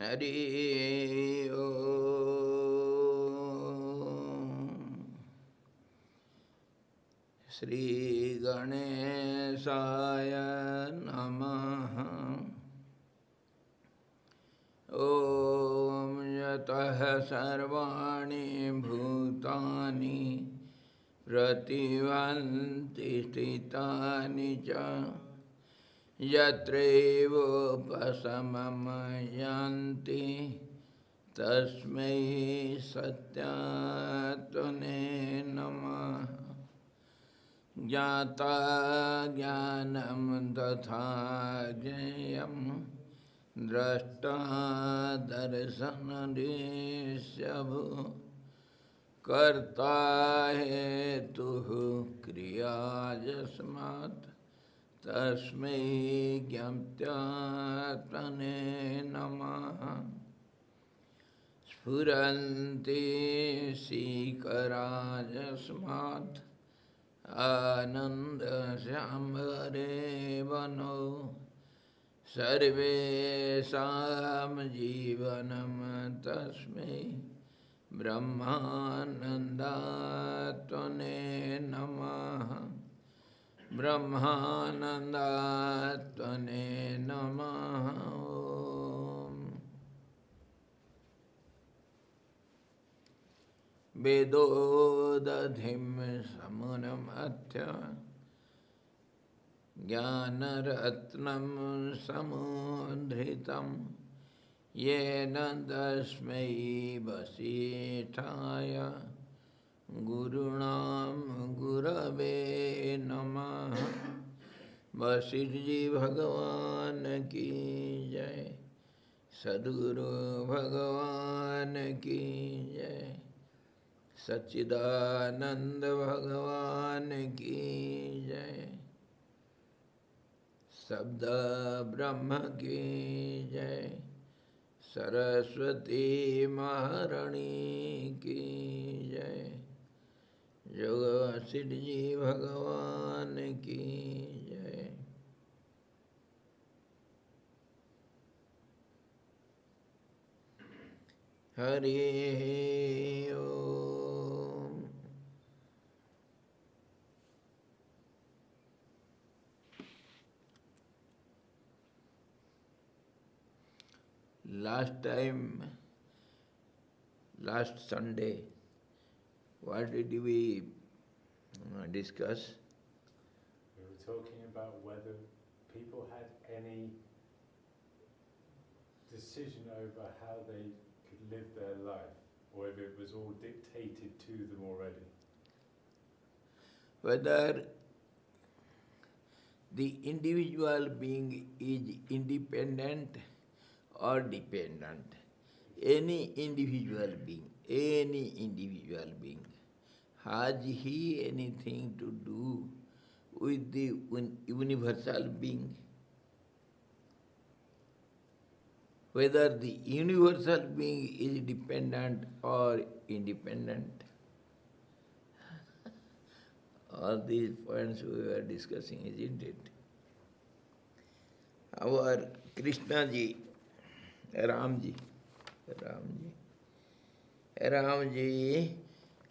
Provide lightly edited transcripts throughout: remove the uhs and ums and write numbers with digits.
Hari Om. Shri Ganeshaya Namaha. Om Yatah Sarvani Bhutani Prativanti Stitani Cha Yatrevo Pasamamayanti Tasmai Satyatane Namah. Jnata Jnanam Tatha Jnayam Drashta Darsana Deshabhu Karta Hetuhu Kriya Jasmat Tasmai Gyamtyatane Namaha. Sfuranti Sikarajasmat Ananda Shambhare Vano Sarve Sam Jivanam Tasmai Brahmanandatane Namaha. Brahmanandatane Namaha. Om. Vedodadhim samunamatya Jnanaratnam samudritam Yena dasmai vasithaya Gurunam Gurave Namaha. Vasithji Bhagavan ki jai. Sadguru Bhagavan ki jai. Sachidananda Bhagavan ki jai. Sabda Brahma ki jai. Saraswati Maharani ki jai. Yoga Siddhi Bhagavan ki jai. Hari Om. Last Sunday, what did we discuss? We were talking about whether people had any decision over how they could live their life, or if it was all dictated to them already. Whether the individual being is independent or dependent. Any individual being, has he anything to do with the universal being? Whether the universal being is dependent or independent. All these points we were discussing, isn't it? Our Krishna ji, Ramji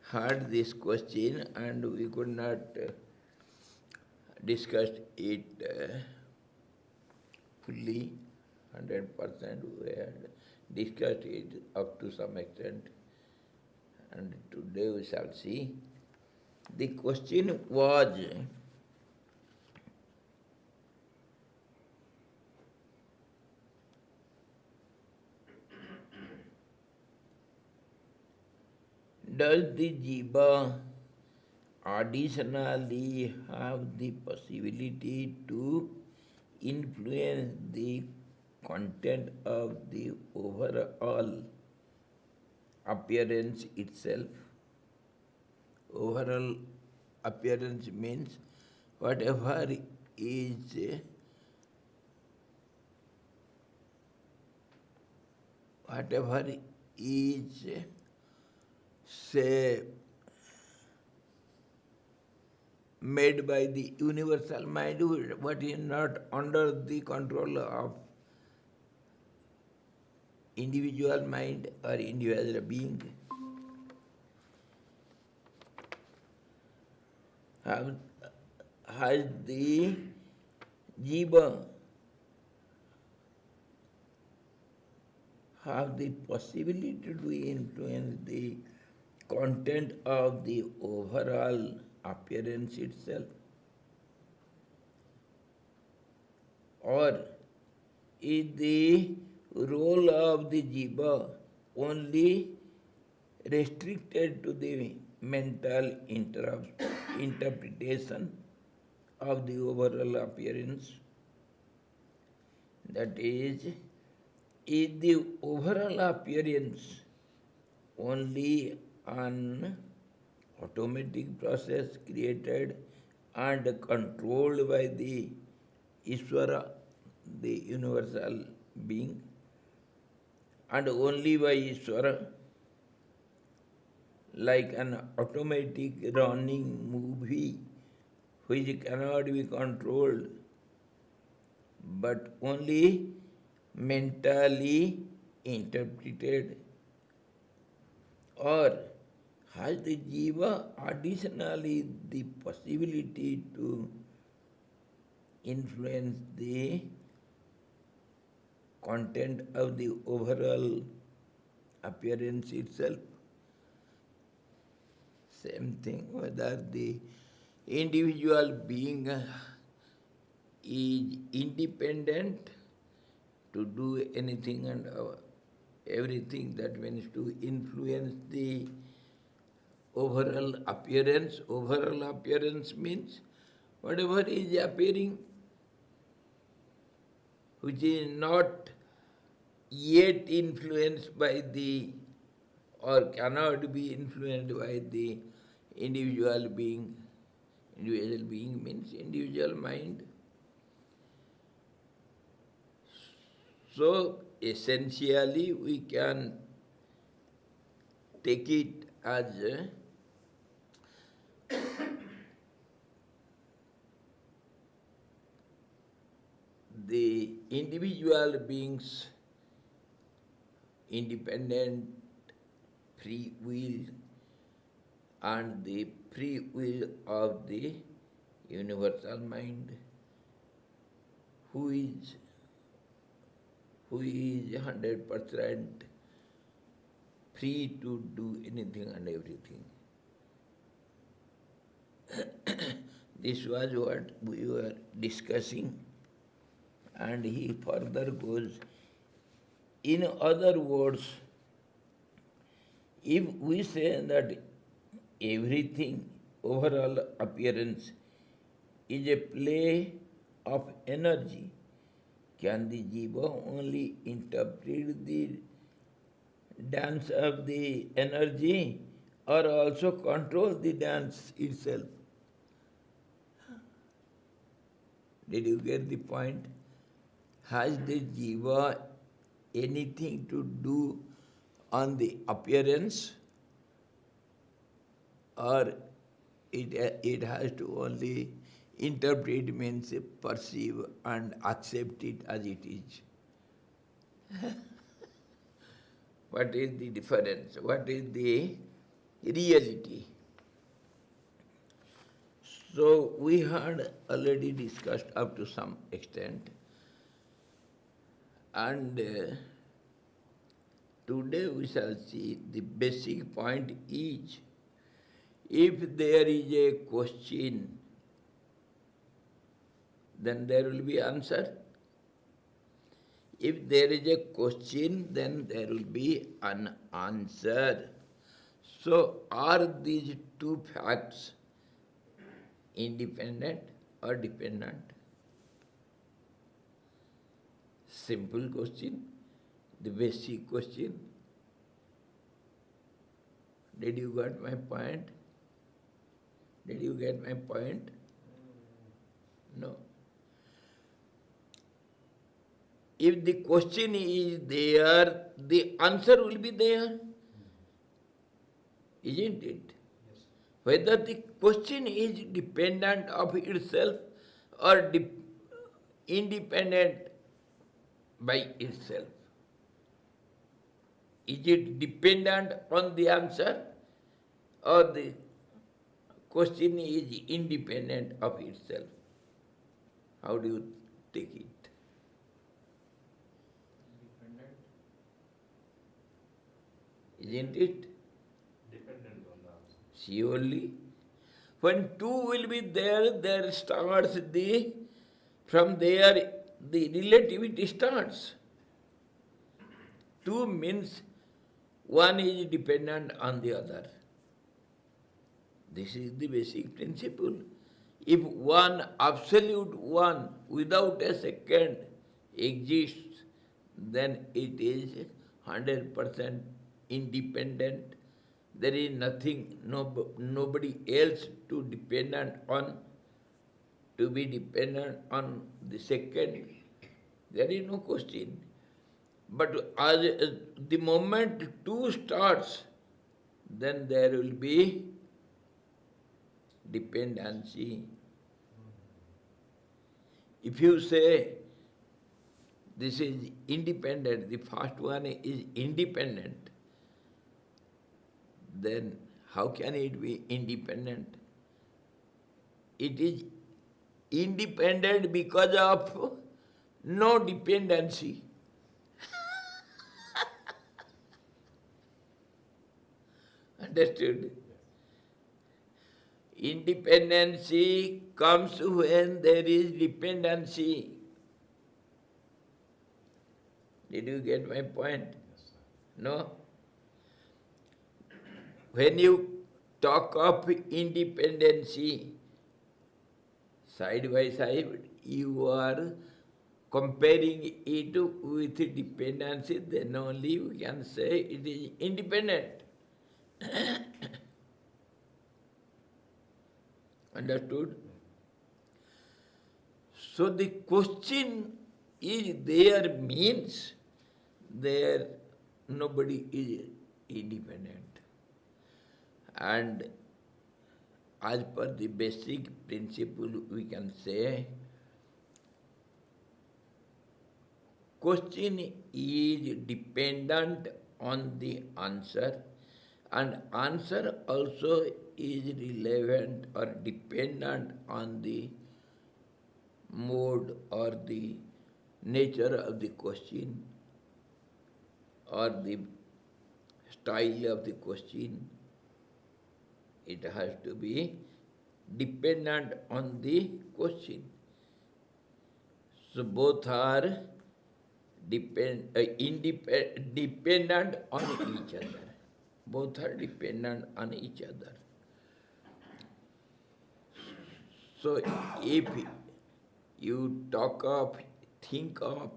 heard this question and we could not discuss it fully, 100%. We had discussed it up to some extent, and today we shall see. The question was, does the jiva additionally have the possibility to influence the content of the overall appearance itself? Overall appearance means whatever is whatever is, say, made by the universal mind, what is not under the control of individual mind or individual being, have, has the jiva have the possibility to influence the content of the overall appearance itself? Or is the role of the jiva only restricted to the mental interpretation of the overall appearance? That is the overall appearance only an automatic process created and controlled by the Ishvara, the universal being, and only by Ishvara, like an automatic running movie which cannot be controlled but only mentally interpreted? Or has the jiva additionally the possibility to influence the content of the overall appearance itself? Same thing, whether the individual being is independent to do anything and everything, that means to influence the overall appearance. Overall appearance means whatever is appearing which is not yet influenced by the, or cannot be influenced by the individual being. Individual being means individual mind. So essentially we can take it as the individual being's independent free will and the free will of the universal mind, who is 100% free to do anything and everything. This was what we were discussing, and he further goes, in other words, if we say that everything, overall appearance, is a play of energy, can the jiva only interpret the dance of the energy or also control the dance itself? Did you get the point? Has the jiva anything to do on the appearance, or it has to only interpret, means perceive and accept it as it is? What is the difference? What is the reality? So we had already discussed up to some extent, and today we shall see the basic point is, if there is a question, then there will be answer. If there is a question, then there will be an answer. So are these two facts independent or dependent? Simple question, the basic question. Did you get my point? Did you get my point? No. if the question is there, the answer will be there, isn't it? Yes. Whether the question is dependent of itself or independent by itself. Is it dependent on the answer or the question is independent of itself? How do you take it? Independent. Isn't it? Dependent on the answer. Surely. When two will be there, there starts from there the relativity starts. Two means one is dependent on the other. This is the basic principle. If one absolute one without a second exists, then it is 100% independent. There is nothing, nobody else to be dependent on the second. There is no question. But as the moment two starts, then there will be dependency. If you say this is independent, the first one is independent, then how can it be independent? It is independent because of no dependency. Understood? Independency comes when there is dependency. Did you get my point? Yes, sir. No? When you talk of independency, side by side, you are comparing it with dependency, then only we can say it is independent. Understood? So the question is there means there nobody is independent. And as per the basic principle we can say question is dependent on the answer and answer also is relevant or dependent on the mode or the nature of the question or the style of the question. It has to be dependent on the question. So both are dependent on each other. Both are dependent on each other. So if you think of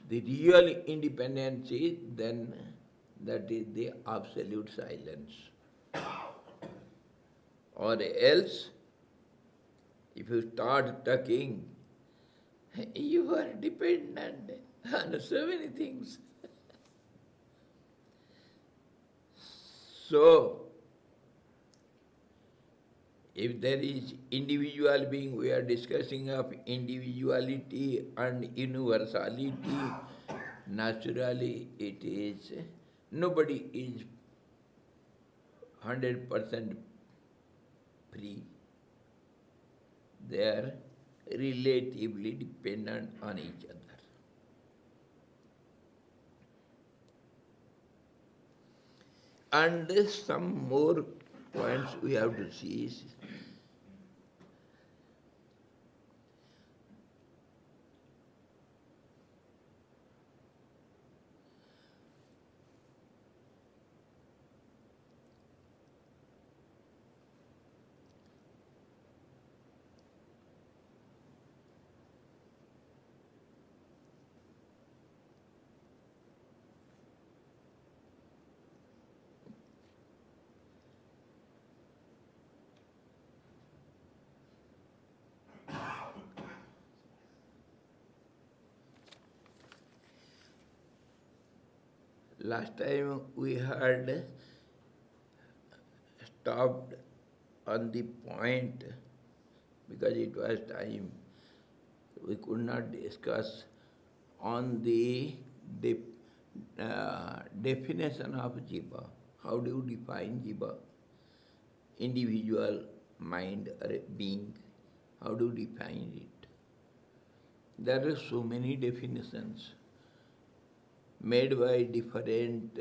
the real independency, then that is the absolute silence. Or else, if you start talking, you are dependent on so many things. So, if there is individual being, we are discussing of individuality and universality, naturally it is, nobody is 100% free. They are relatively dependent on each other. And some more points we have to see is Last time we had stopped on the point because it was time. We could not discuss on the definition of jiva. How do you define jiva? Individual mind or a being. How do you define it? There are so many definitions made by different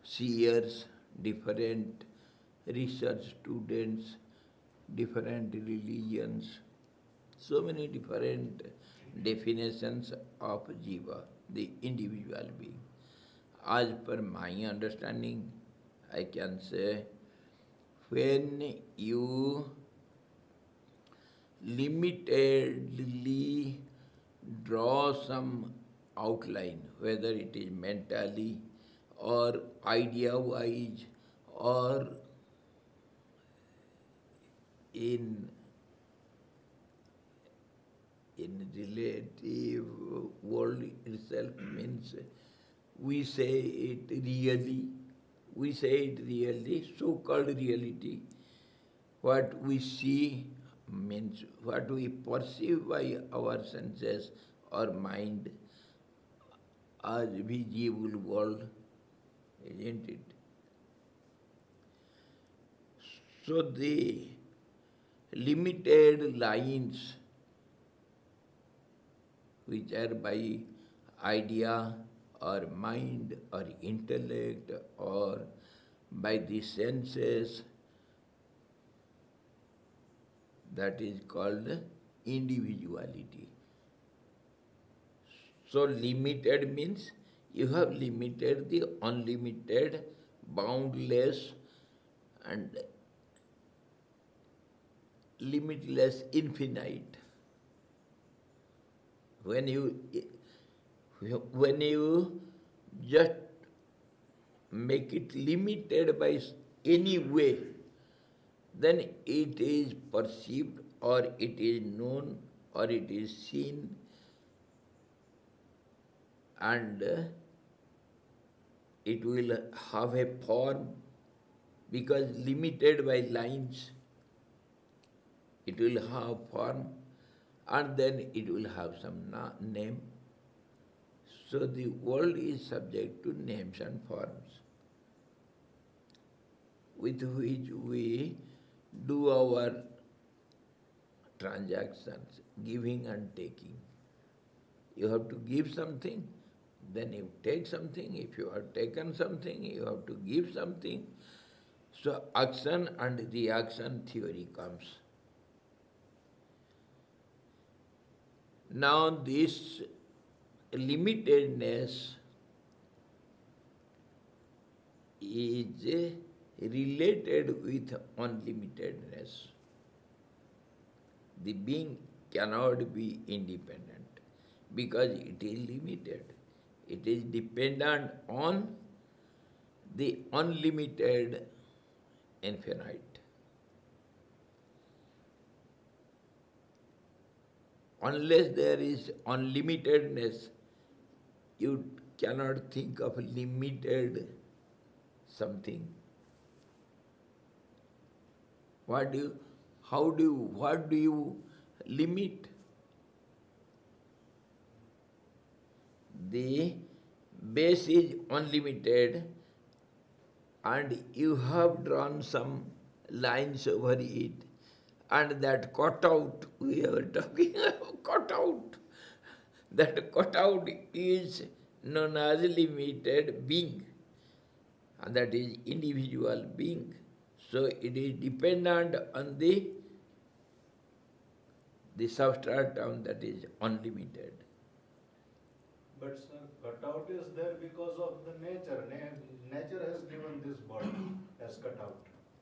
seers, different research students, different religions, so many different definitions of jiva, the individual being. As per my understanding, I can say when you limitedly draw some outline, whether it is mentally or idea-wise or in relative world itself, means we say it really, so-called reality. What we see means what we perceive by our senses or mind as visible world, isn't it? So the limited lines which are by idea or mind or intellect or by the senses, that is called individuality. So limited means you have limited the unlimited, boundless and limitless, infinite. When you just make it limited by any way, then it is perceived or it is known or it is seen, and it will have a form, because limited by lines, it will have form and then it will have some name. So the world is subject to names and forms with which we do our transactions, giving and taking. You have to give something, then you take something. If you have taken something, you have to give something. So action and reaction theory comes. Now this limitedness is related with unlimitedness. The being cannot be independent because it is limited. It is dependent on the unlimited infinite. Unless there is unlimitedness, you cannot think of limited something. What do you limit? The base is unlimited and you have drawn some lines over it, and that cutout we were talking about, cutout, that cutout is known as limited being, and that is individual being. So it is dependent on the substratum that is unlimited. But sir, cutout is there because of the nature. Nature has given this body as cutout.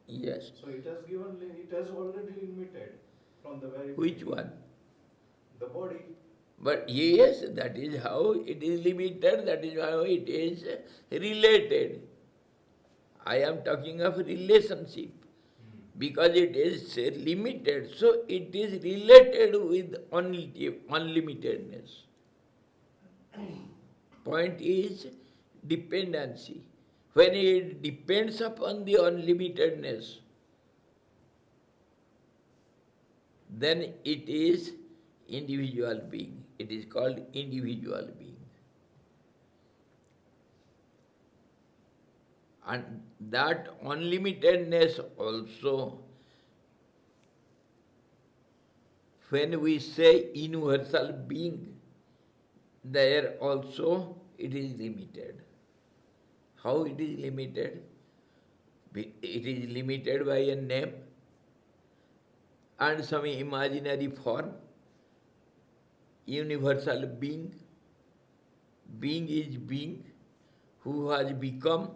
Yes. So it has already limited from the very Which beginning. one? The body. But yes, that is how it is limited, that is how it is related. I am talking of relationship. Because it is limited, so it is related with unlimitedness. Point is, dependency. When it depends upon the unlimitedness, then it is individual being. It is called individual being. And that unlimitedness also, when we say universal being, there also it is limited. How it is limited? It is limited by a name and some imaginary form. Universal being. Being is being. Who has become?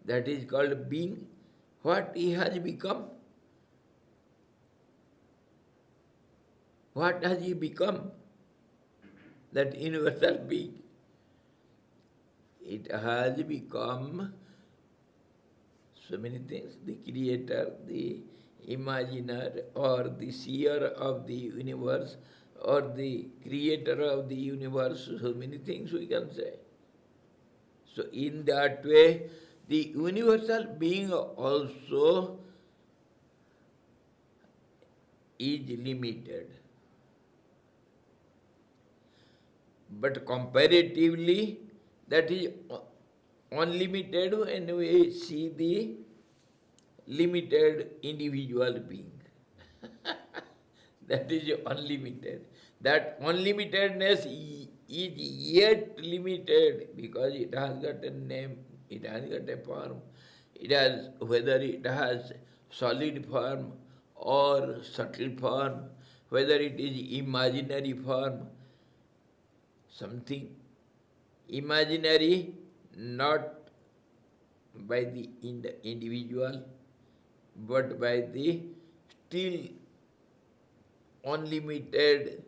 That is called being. What he has become? What has he become? That universal being. It has become so many things. The creator, the imaginer, or the seer of the universe, or the creator of the universe, so many things we can say. So in that way, the universal being also is limited. But comparatively, that is unlimited when we see the limited individual being. That is unlimited. That unlimitedness is yet limited because it has got a name, it has got a form, it has, whether it has solid form or subtle form, whether it is imaginary form, something imaginary, not by the individual, but by the still unlimited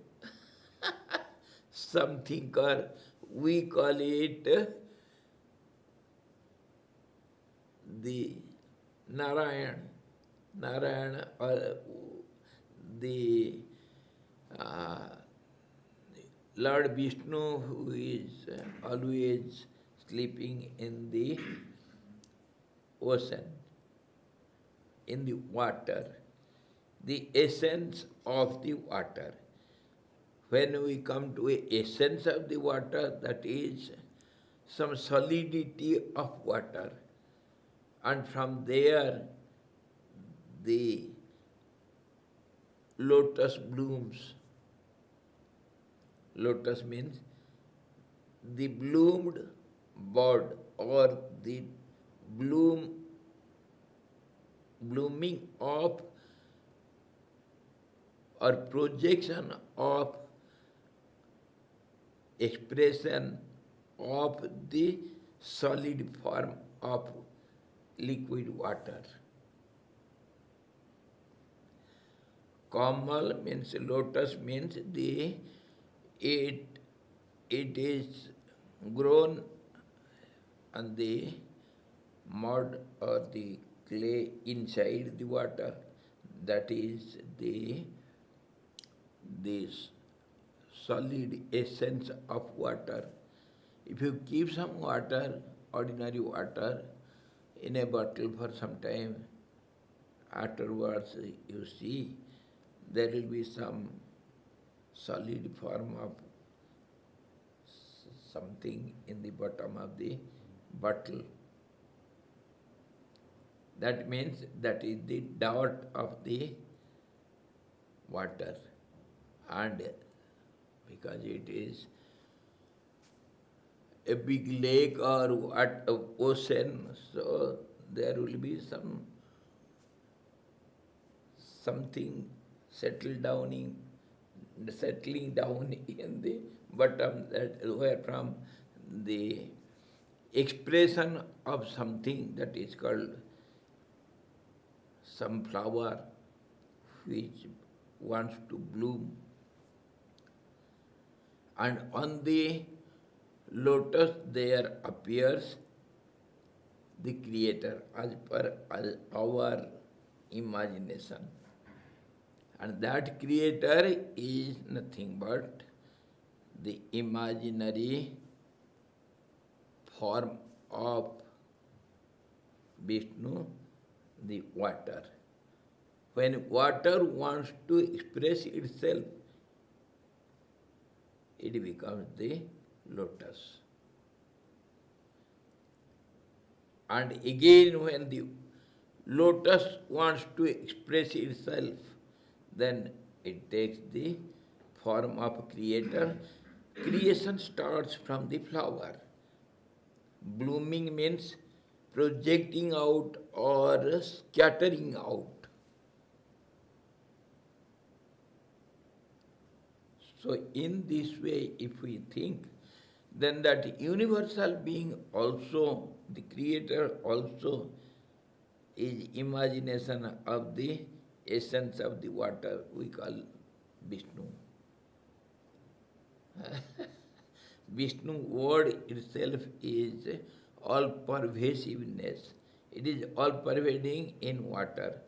something, or we call it the Narayan, or the Lord Vishnu, who is always sleeping in the ocean, in the water, the essence of the water. When we come to the essence of the water, that is some solidity of water, and from there the lotus blooms. Lotus means the bloomed bud, or the blooming of or projection of expression of the solid form of liquid water. Kamal means lotus, means it is grown on the mud or the clay inside the water. That is this solid essence of water. If you keep some water, ordinary water, in a bottle for some time, afterwards you see there will be some solid form of something in the bottom of the bottle. That means that is the dot of the water, and because it is a big lake or ocean, so there will be something settling down in the bottom, that where from the expression of something that is called some flower which wants to bloom. And on the lotus there appears the Creator as per our imagination. And that Creator is nothing but the imaginary form of Vishnu, the water. When water wants to express itself, it becomes the lotus. And again, when the lotus wants to express itself, then it takes the form of creator. Creation starts from the flower. Blooming means projecting out or scattering out. So in this way, if we think, then that universal being also, the creator also, is imagination of the essence of the water we call Vishnu. Vishnu word itself is all pervasiveness. It is all pervading in water.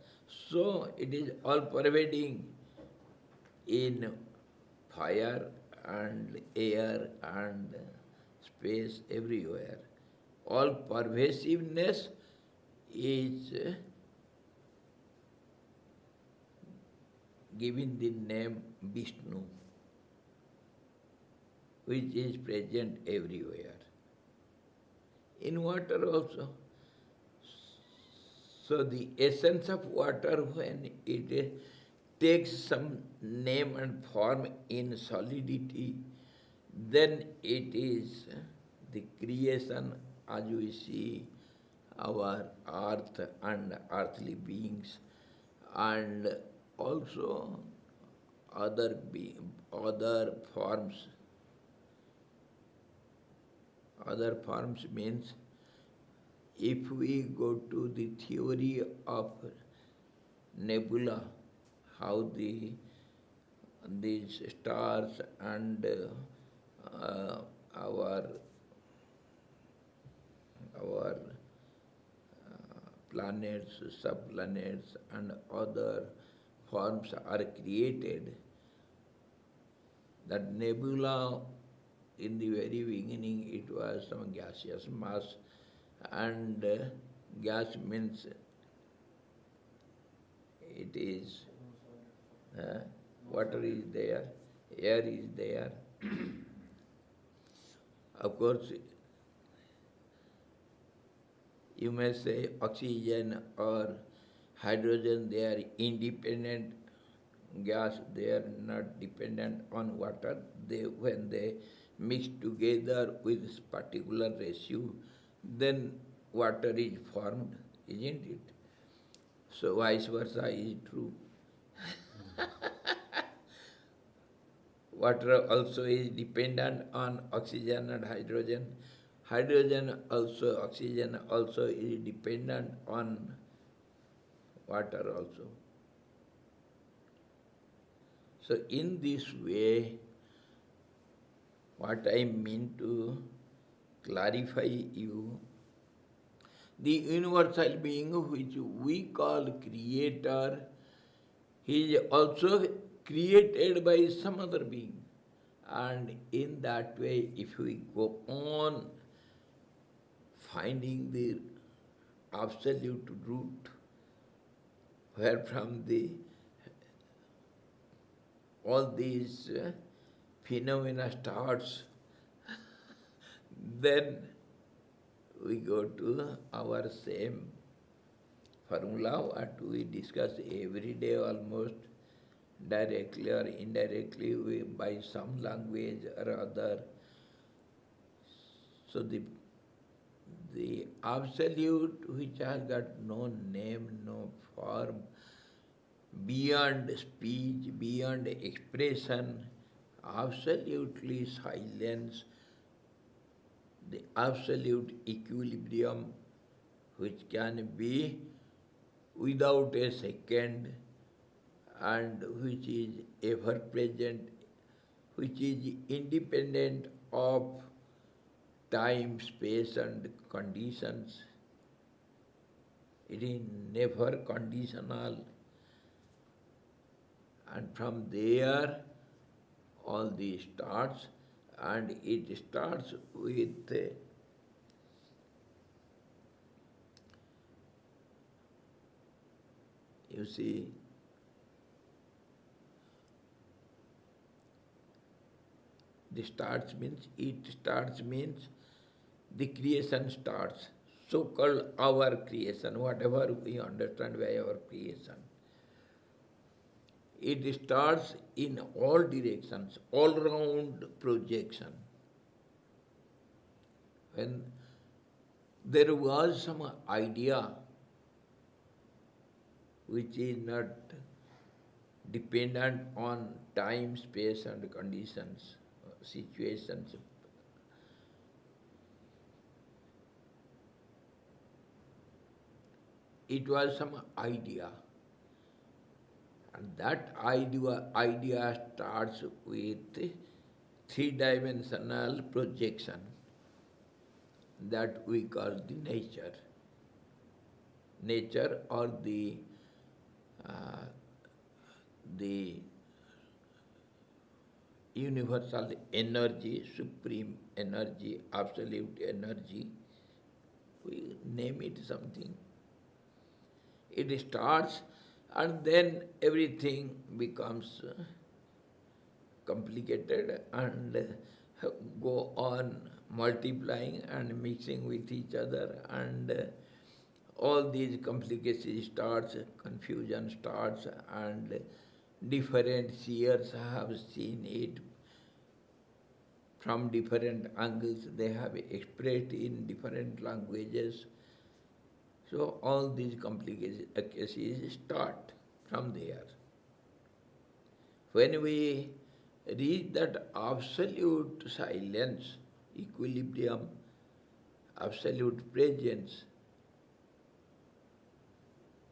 So it is all pervading in fire and air and space everywhere. All pervasiveness is given the name Vishnu, which is present everywhere. In water also. So the essence of water, when it takes some name and form in solidity, then it is the creation, as we see our earth and earthly beings, and also other forms. Other forms means, if we go to the theory of nebula, how these stars and our planets, subplanets, and other forms are created. That nebula, in the very beginning, it was some gaseous mass, and gas means it is water is there, air is there. Of course, you may say oxygen or hydrogen, they are independent gas, they are not dependent on water. When they mix together with this particular ratio, then water is formed, isn't it? So vice versa is true. Water also is dependent on oxygen and hydrogen. Oxygen also is dependent on water also. So in this way, what I mean to clarify you, the universal being which we call creator, he is also created by some other being. And in that way, if we go on finding the absolute root, where from all these phenomena starts, then we go to our same formula, what we discuss every day almost, directly or indirectly, by some language or other. So the absolute, which has got no name, no form, beyond speech, beyond expression, absolutely silence, the absolute equilibrium, which can be without a second, and which is ever present, which is independent of time, space, and conditions. It is never conditional. And from there, all this starts, and it starts with you see, the starts means the creation starts. So-called our creation, whatever we understand by our creation. It starts in all directions, all round projection. When there was some idea which is not dependent on time, space and conditions, situations. It was some idea. And that idea starts with three-dimensional projection that we call the nature. Nature or the universal energy, supreme energy, absolute energy, we name it something. It starts and then everything becomes complicated and go on multiplying and mixing with each other, and all these complications starts, confusion starts, and different seers have seen it from different angles. They have expressed in different languages. So all these complications start from there. When we reach that absolute silence, equilibrium, absolute presence,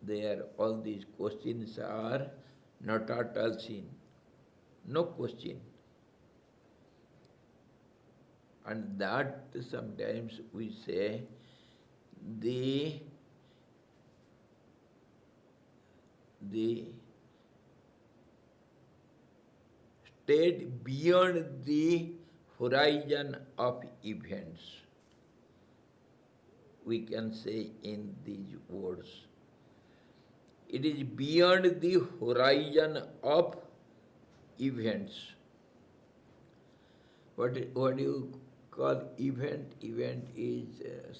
there all these questions are not at all seen. No question. And that sometimes we say the state beyond the horizon of events, we can say in these words. It is beyond the horizon of events. What do you call event? Event is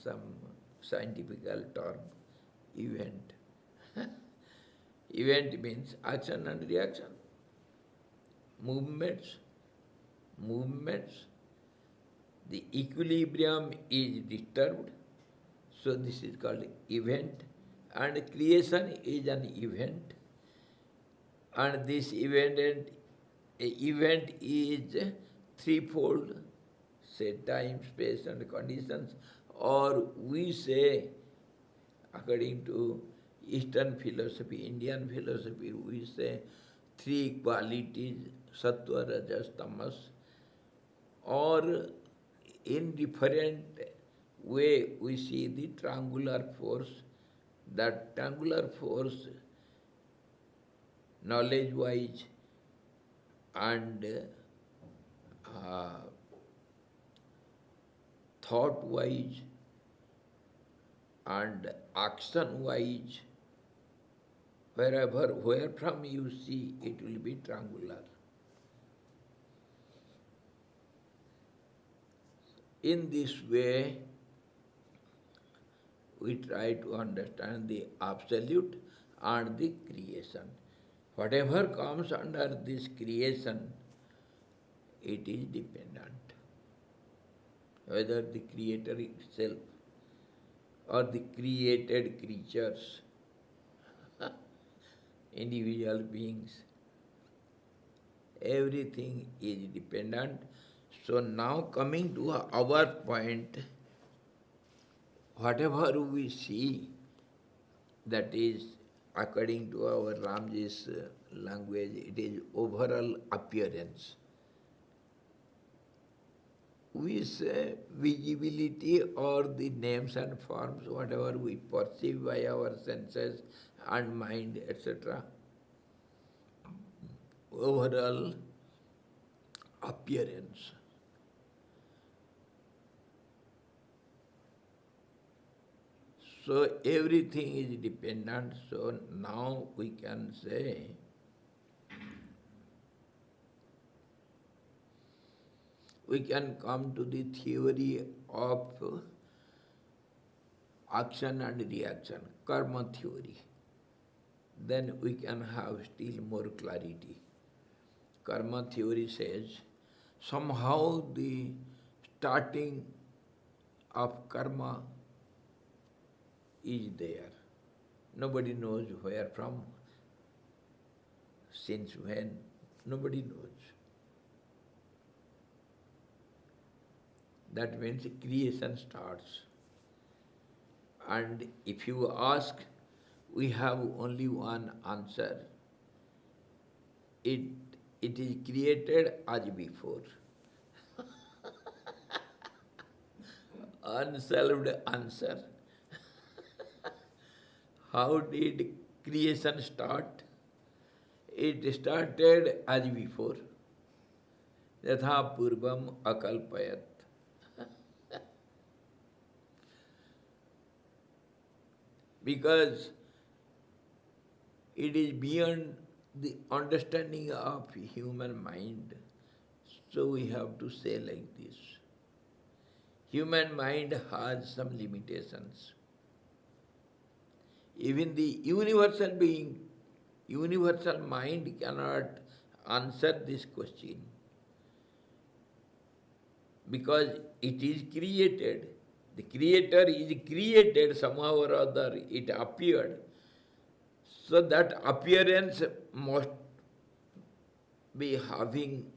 some scientific term. Event. Event means action and reaction. Movements. The equilibrium is disturbed. So this is called event. And creation is an event. And this event is threefold, say time, space and conditions, or we say, according to Eastern philosophy, Indian philosophy, we say three qualities, sattva, rajas, tamas, or in different way we see the triangular force. That triangular force, knowledge-wise and thought-wise and action-wise, where from you see, it will be triangular. In this way, we try to understand the absolute and the creation. Whatever comes under this creation, it is dependent. Whether the creator itself or the created creatures, individual beings, everything is dependent. So now coming to our point, whatever we see, that is, according to our Ramji's language, it is overall appearance. We say visibility or the names and forms, whatever we perceive by our senses and mind, etc. Overall appearance. So everything is dependent. So now we can say we can come to the theory of action and reaction, karma theory. Then we can have still more clarity. Karma theory says somehow the starting of karma is there. Nobody knows where from, since when, nobody knows. That means creation starts. And if you ask, we have only one answer. It is created as before. Unsolved answer. How did creation start? It started as before. Yatha purvam akalpayat. Because it is beyond the understanding of human mind. So we have to say like this. Human mind has some limitations. Even the universal being, universal mind cannot answer this question. Because it is created. The creator is created somehow or other, it appeared. So that appearance must be having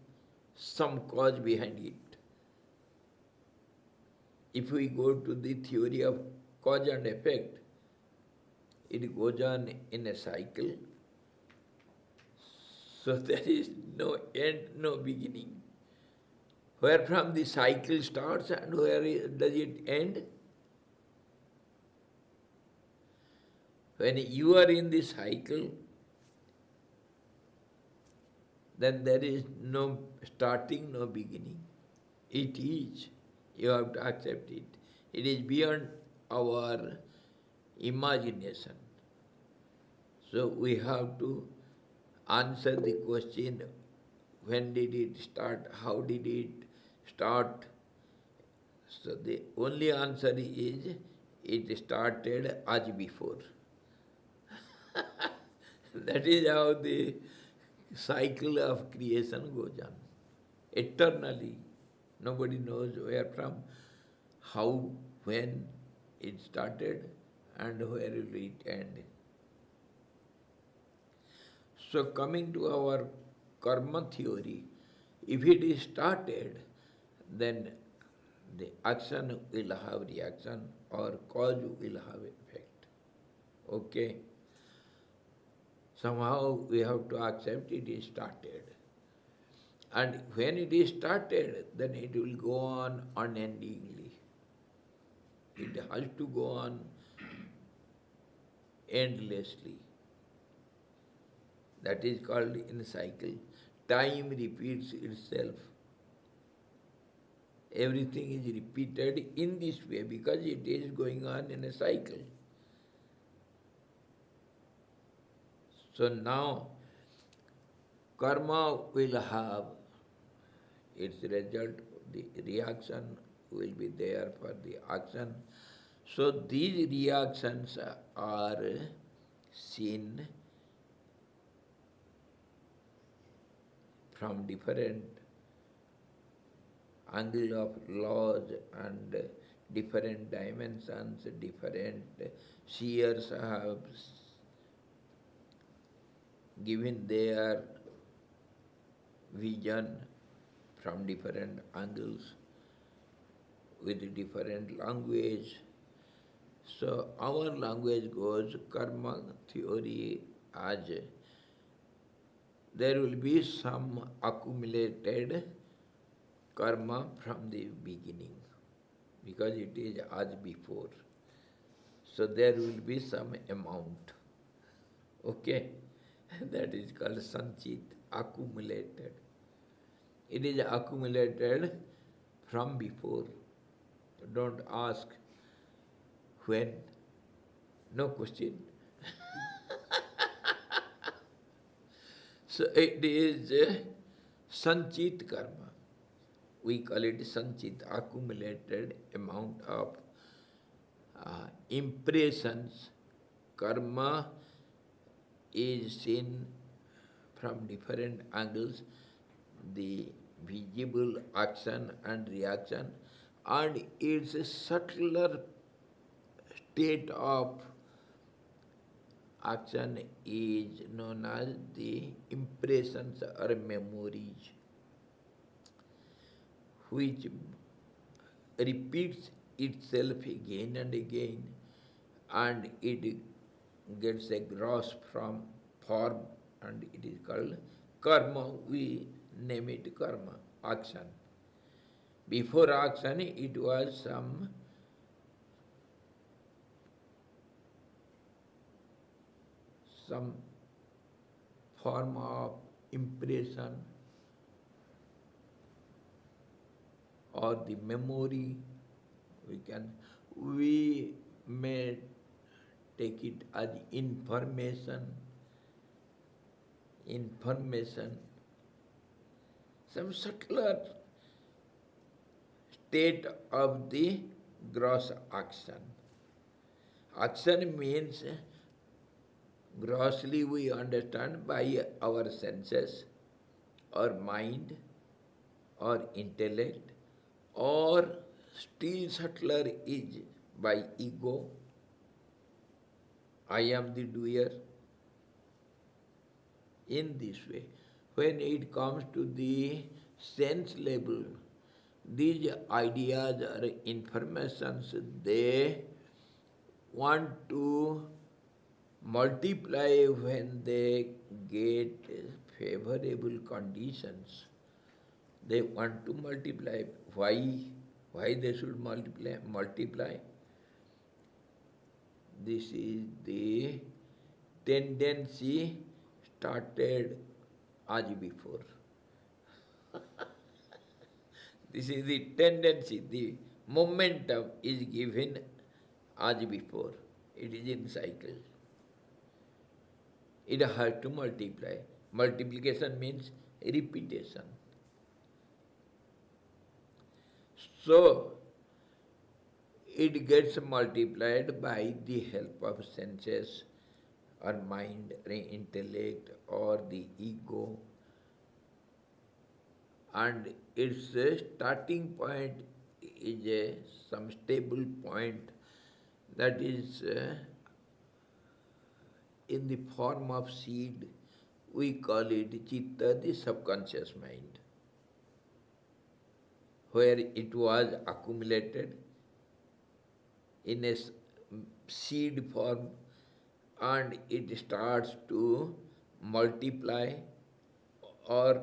some cause behind it. If we go to the theory of cause and effect, it goes on in a cycle. So there is no end, no beginning. Where from the cycle starts and where does it end? When you are in the cycle, then there is no starting, no beginning. It is. You have to accept it. It is beyond our imagination. So we have to answer the question, when did it start, how did it start? So the only answer is, it started as before. That is how the cycle of creation goes on. Eternally. Nobody knows where from, how, when it started and where will it end. So coming to our karma theory, if it is started, then the action will have reaction or cause will have effect. Okay? Somehow we have to accept it is started. And when it is started, then it will go on unendingly. It has to go on endlessly. That is called in cycle. Time repeats itself. Everything is repeated in this way because it is going on in a cycle. So now, karma will have its result, the reaction will be there for the action. So these reactions are seen from different angle of laws and different dimensions, different seers have given their vision from different angles with different language. So our language goes karma theory as there will be some accumulated karma from the beginning because it is as before. So there will be some amount. Okay? That is called sanchit, accumulated. It is accumulated from before. Don't ask when, No question. So it is sanchit karma. We call it sanchit, accumulated amount of impressions. Karma is seen from different angles, the visible action and reaction, and its a subtler state of action is known as the impressions or memories, which repeats itself again and again, and it gets a gross from form, and it is called karma. We name it karma, action. Before action, it was some form of impression or the memory. We may take it as information, some subtler state of the gross action. Action means grossly we understand by our senses or mind or intellect, or still subtler is by ego. I am the doer. In this way, when it comes to the sense level, these ideas or informations, they want to multiply when they get favorable conditions. They want to multiply. Why? Why they should multiply? This is the tendency started as before. This is the tendency, the momentum is given as before. It is in cycle. It has to multiply. Multiplication means repetition. So, it gets multiplied by the help of senses or mind, or intellect, or the ego. And its starting point is some stable point that is in the form of seed. We call it chitta, the subconscious mind, where it was accumulated in a seed form, and it starts to multiply, or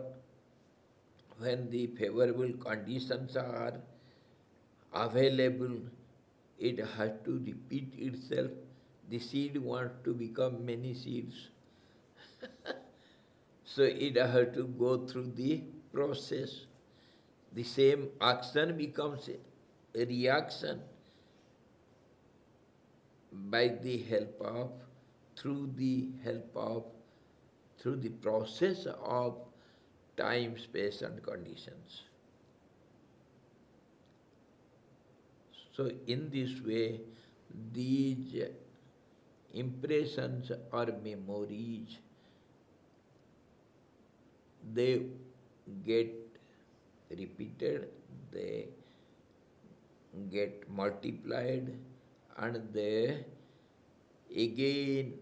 when the favorable conditions are available, it has to repeat itself. The seed wants to become many seeds. So it has to go through the process. The same action becomes a reaction by the help of, through the process of time, space and conditions. So in this way, these impressions or memories, they get repeated, they get multiplied, and they again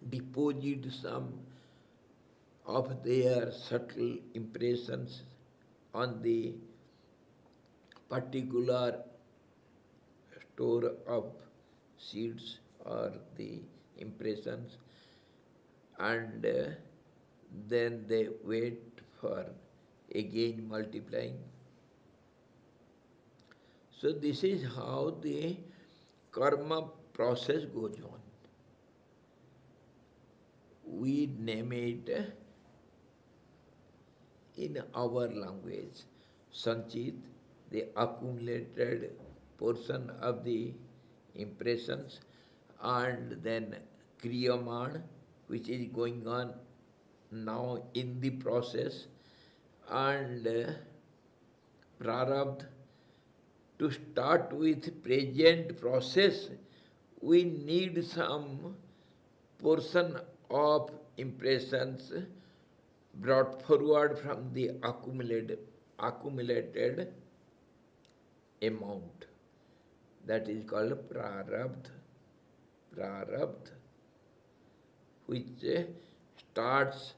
deposit some of their subtle impressions on the particular store of seeds or the impressions, and then they wait for again multiplying. So this is how the karma process goes on. We name it in our language. Sanchit, the accumulated portion of the impressions, and then Kriyaman, which is going on now in the process, and Prarabdha. To start with present process, we need some portion of impressions brought forward from the accumulated amount. That is called prarabdha, which starts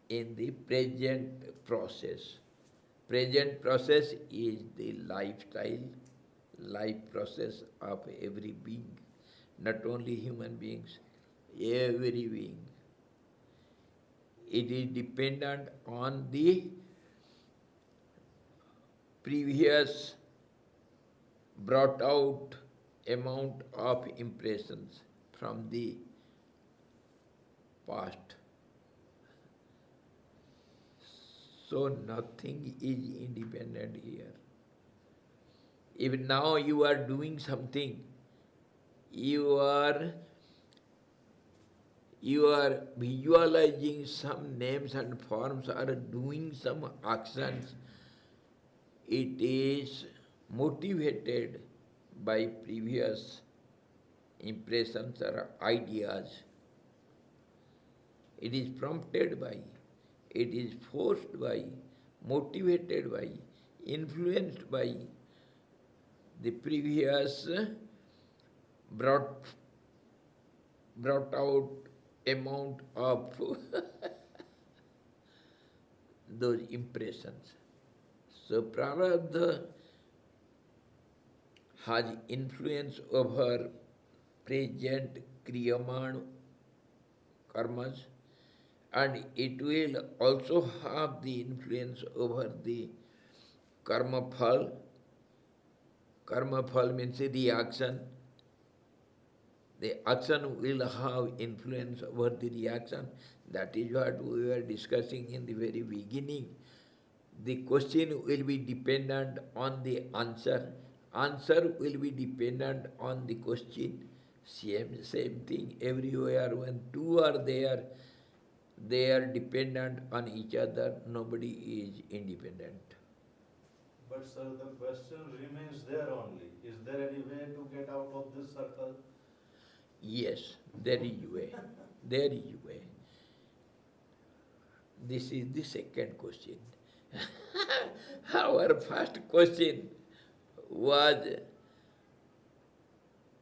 in the present process. Present process is the lifestyle, life process of every being, not only human beings, every being. It is dependent on the previous brought out amount of impressions from the past. So nothing is independent here. Even now you are doing something, you are visualizing some names and forms, or doing some actions. It is motivated by previous impressions or ideas. It is prompted by, it is forced by, motivated by, influenced by the previous brought out amount of those impressions. So Prarabdha has influence over present Kriyaman karmas, and it will also have the influence over the karma phal. Karma phal means the action. The action will have influence over the reaction. That is what we were discussing in the very beginning. The question will be dependent on the answer. Answer will be dependent on the question. Same thing everywhere. When two are there, they are dependent on each other. Nobody is independent. But sir, the question remains there only. Is there any way to get out of this circle? Yes, there is a way. There is a way. This is the second question. Our first question was,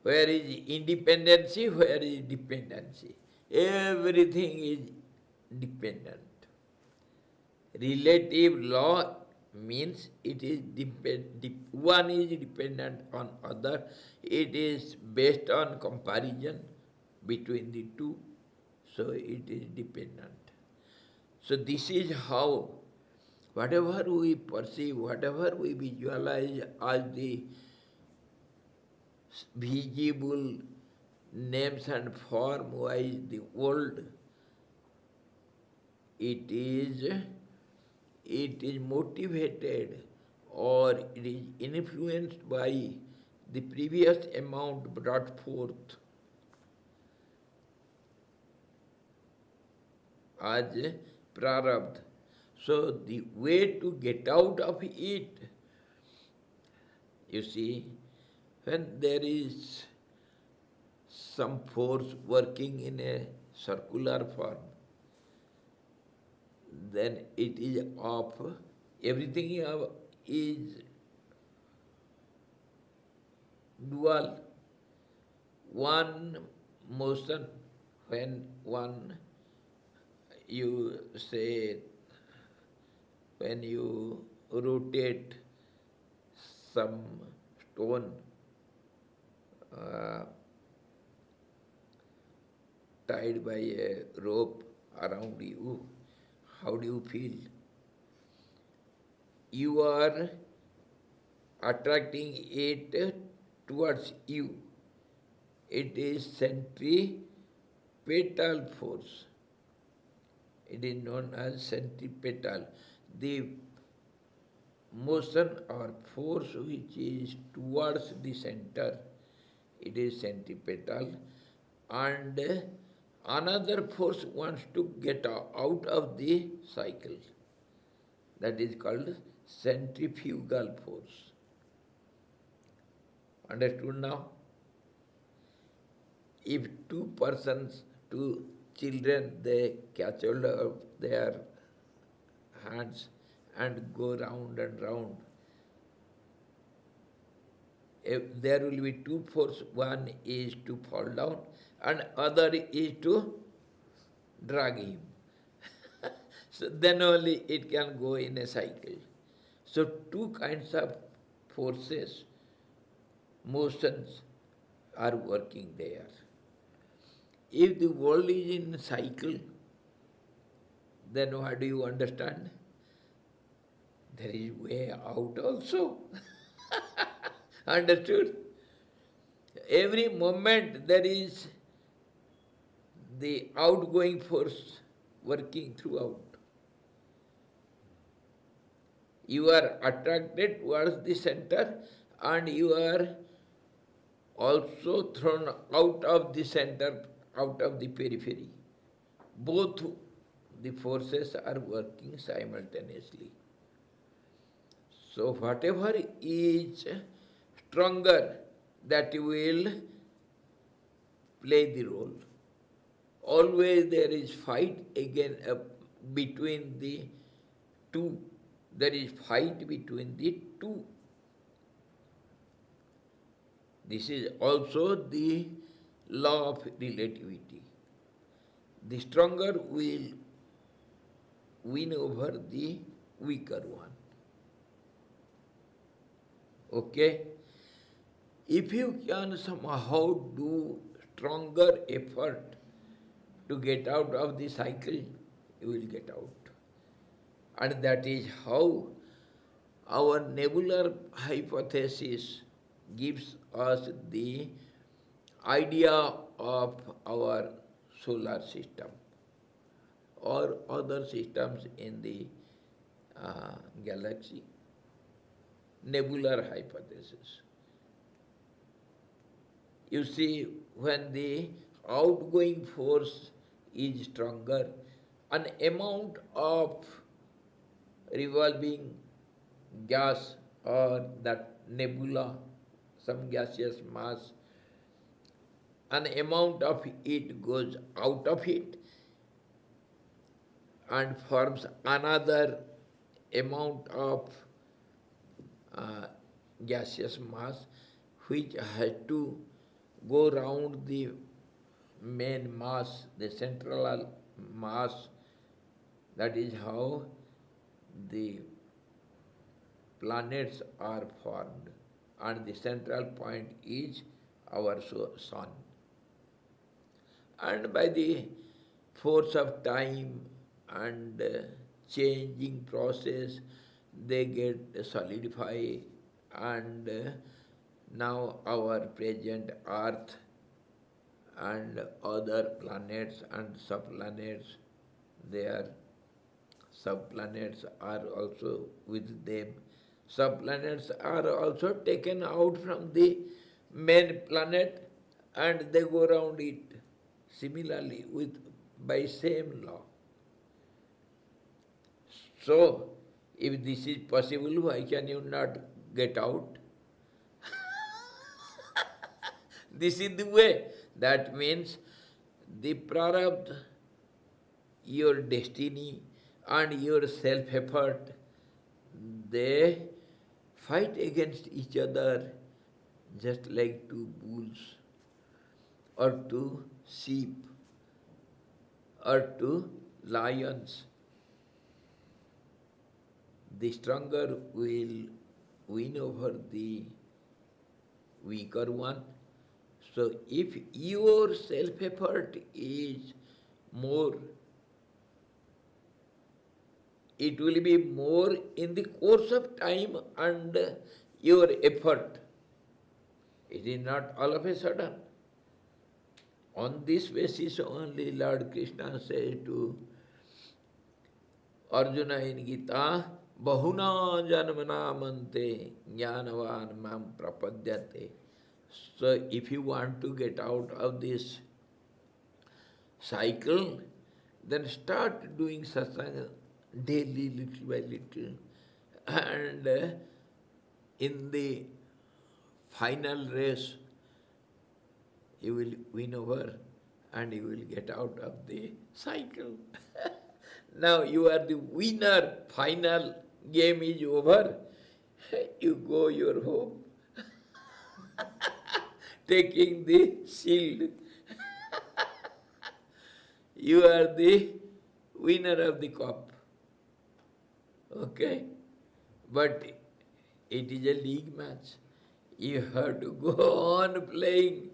where is independency, where is dependency? Everything is dependent. Relative law means it is one is dependent on other. It is based on comparison between the two, so it is dependent. So this is how whatever we perceive, whatever we visualize as the visible names and form wise the world, it is motivated or it is influenced by the previous amount brought forth as prarabdha. So the way to get out of it, you see, when there is some force working in a circular form, then it is of everything is dual. One motion, when you say, when you rotate some stone tied by a rope around you, how do you feel? You are attracting it towards you. It is centripetal force. It is known as centripetal. The motion or force which is towards the center, it is centripetal, and another force wants to get out of the cycle. That is called centrifugal force. Understood now? If two persons, two children, they catch hold of their hands and go round and round, if there will be two forces, one is to fall down and other is to drag him. So then only it can go in a cycle. So two kinds of forces, motions are working there. If the world is in cycle, then what do you understand? There is way out also. Understood? Every moment there is the outgoing force working throughout. You are attracted towards the center and you are also thrown out of the center, out of the periphery. Both the forces are working simultaneously. So whatever is stronger, that will play the role. Always there is fight again between the two. There is fight between the two. This is also the law of relativity. The stronger will win over the weaker one. Okay? If you can somehow do stronger effort to get out of the cycle, you will get out. And that is how our nebular hypothesis gives us the idea of our solar system or other systems in the galaxy. Nebular hypothesis. You see, when the outgoing force is stronger, an amount of revolving gas or that nebula, some gaseous mass, an amount of it goes out of it and forms another amount of gaseous mass which has to go round the main mass, the central mass. That is how the planets are formed, and the central point is our sun. And by the force of time and changing process, they get solidify, and now our present Earth and other planets and subplanets, their subplanets are also with them. Subplanets are also taken out from the main planet and they go around it similarly by same law. So, if this is possible, why can you not get out? This is the way. That means the prarabdha, your destiny and your self-effort, they fight against each other just like two bulls or two sheep or two lions. The stronger will win over the weaker one. So if your self-effort is more, it will be more in the course of time and your effort. It is not all of a sudden. On this basis only Lord Krishna says to Arjuna in Gita, Bahuna Janmanamante Jnanavan Mam Prapadyate. So if you want to get out of this cycle, then start doing satsanga daily, little by little. And in the final race, you will win over and you will get out of the cycle. Now you are the winner, final game is over, you go your home, taking the shield. You are the winner of the cup. Okay? But it is a league match. You have to go on playing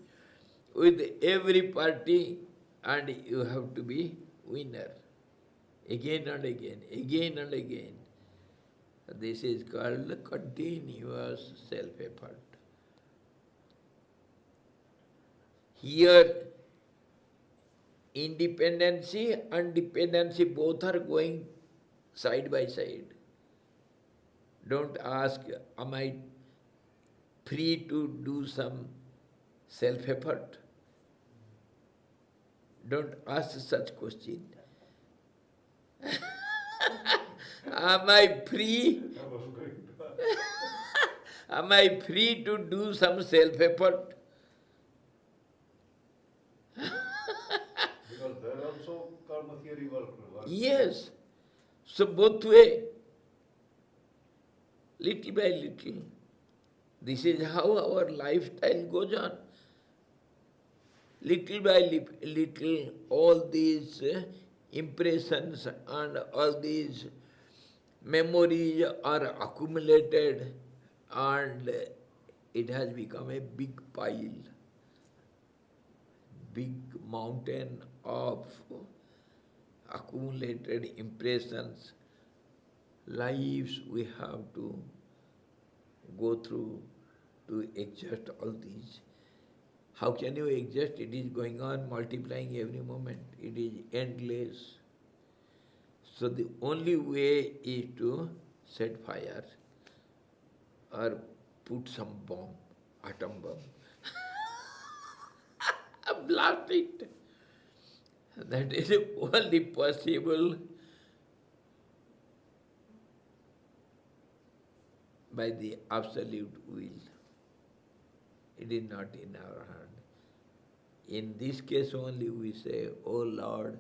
with every party and you have to be winner. Again and again, again and again. This is called continuous self-effort. Here, independency and dependency both are going side by side. Don't ask, am I free to do some self-effort? Don't ask such question. Am I free? Am I free to do some self-effort? Because there also karma theory works. Yes. So both way, little by little. This is how our lifestyle goes on. Little by little, all these impressions and all these memories are accumulated and it has become a big pile, big mountain of accumulated impressions, lives we have to go through to adjust all these. How can you adjust? It is going on multiplying every moment. It is endless. So the only way is to set fire or put some bomb, atom bomb. Blast it. That is only possible by the absolute will. It is not in our hand. In this case only we say, O Lord,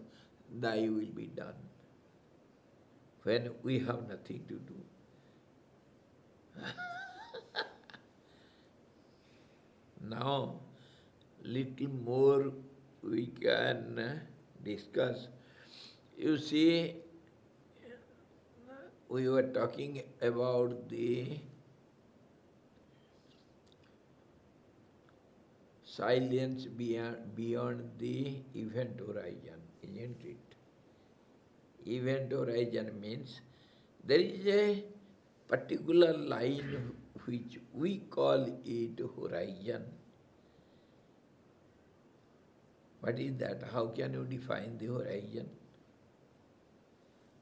thy will be done. When we have nothing to do. Now, little more we can discuss. You see, we were talking about the silence beyond the event horizon, isn't it? Event horizon means there is a particular line which we call it horizon. What is that? How can you define the horizon?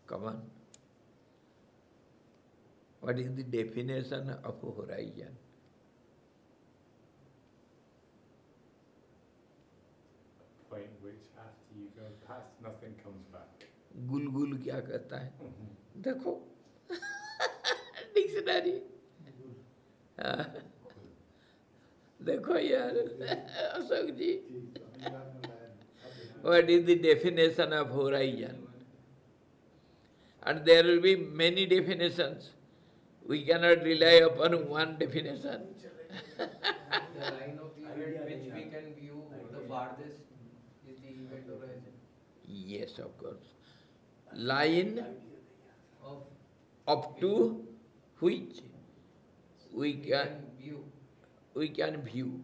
Come on. What is the definition of a horizon? Point which after you go past, nothing comes back. गुल क्या कहता है? देखो dictionary. देखो यार अशोक जी. What is the definition of horizon? And there will be many definitions. We cannot rely upon one definition. The line of event which we can view the farthest is the event horizon. Yes, of course. Line Of up to which we view can view.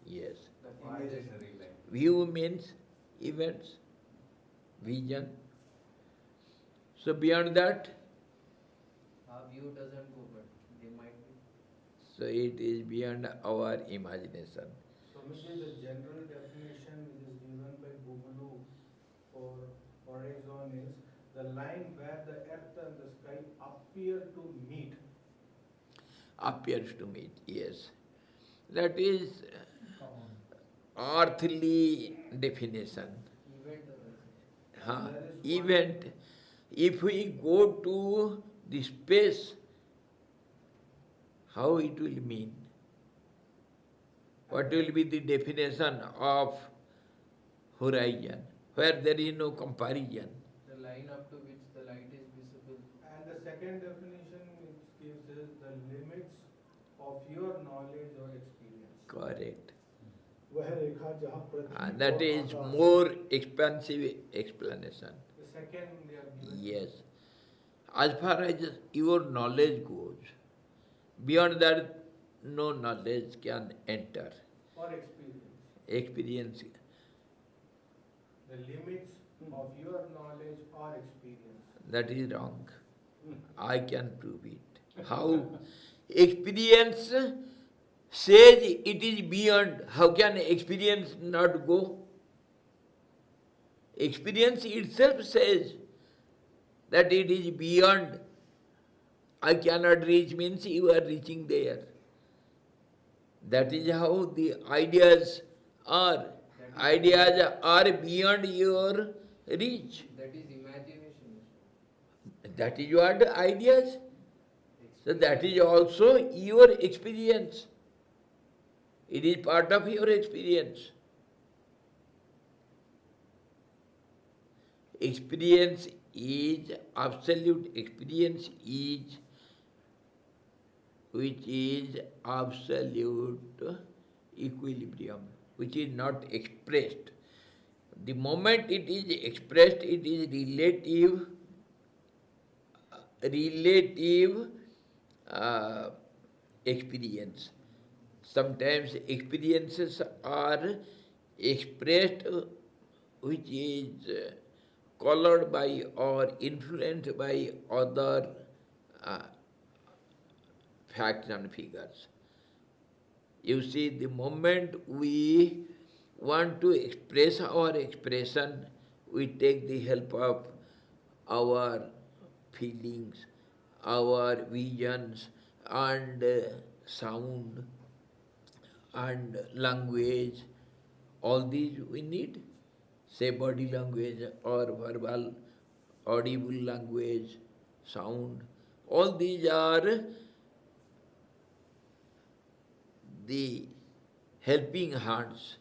Yes. the farthest line. View means events, vision. So beyond that, Our view doesn't go, but they might be. so it is beyond our imagination. Swamiji, the general definition which is given by Boogaloo for horizon is the line where the earth and the sky appear to meet. Appears to meet, yes. That is earthly definition. Event Huh? There is one- Event. If we go to the space, how it will mean? What will be the definition of horizon, where there is no comparison? the line up to which the light is visible. And the second definition it gives is the limits of your knowledge or experience. Correct. वह रेखा जहाँ पृथ्वी That और is Akash- more expansive explanation. The second they are given. Yes. As far as your knowledge goes, beyond that, no knowledge can enter. Or experience. Experience, The limits of your knowledge or experience. that is wrong. I can prove it. How? Experience says it is beyond. How can experience not go? Experience itself says that it is beyond. I cannot reach means you are reaching there. That is how the ideas are. Ideas are beyond your reach. That is imagination. That is what ideas. So that is also your experience. It is part of your experience. Experience is absolute. Experience is which is absolute equilibrium, which is not expressed. The moment it is expressed, it is relative experience. Sometimes experiences are expressed which is colored by or influenced by other facts and figures. You see, the moment we want to express our expression, we take the help of our feelings, our visions, and sound, and language. All these we need. Say body language or verbal, audible language, sound. All these are the helping hands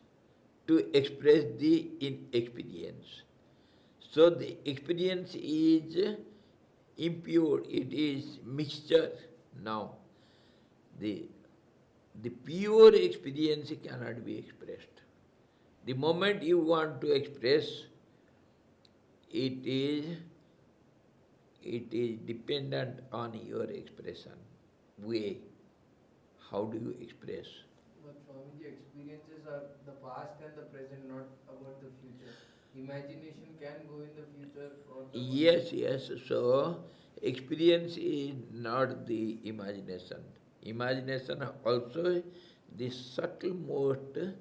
to express the experience. So the experience is impure, it is mixture now. The pure experience cannot be expressed. The moment you want to express, it is dependent on your expression way. How do you express? But Swamiji, experiences are the past and the present, not about the future. Imagination can go in the future or the Yes, yes. So experience is not the imagination. Imagination also the subtlemost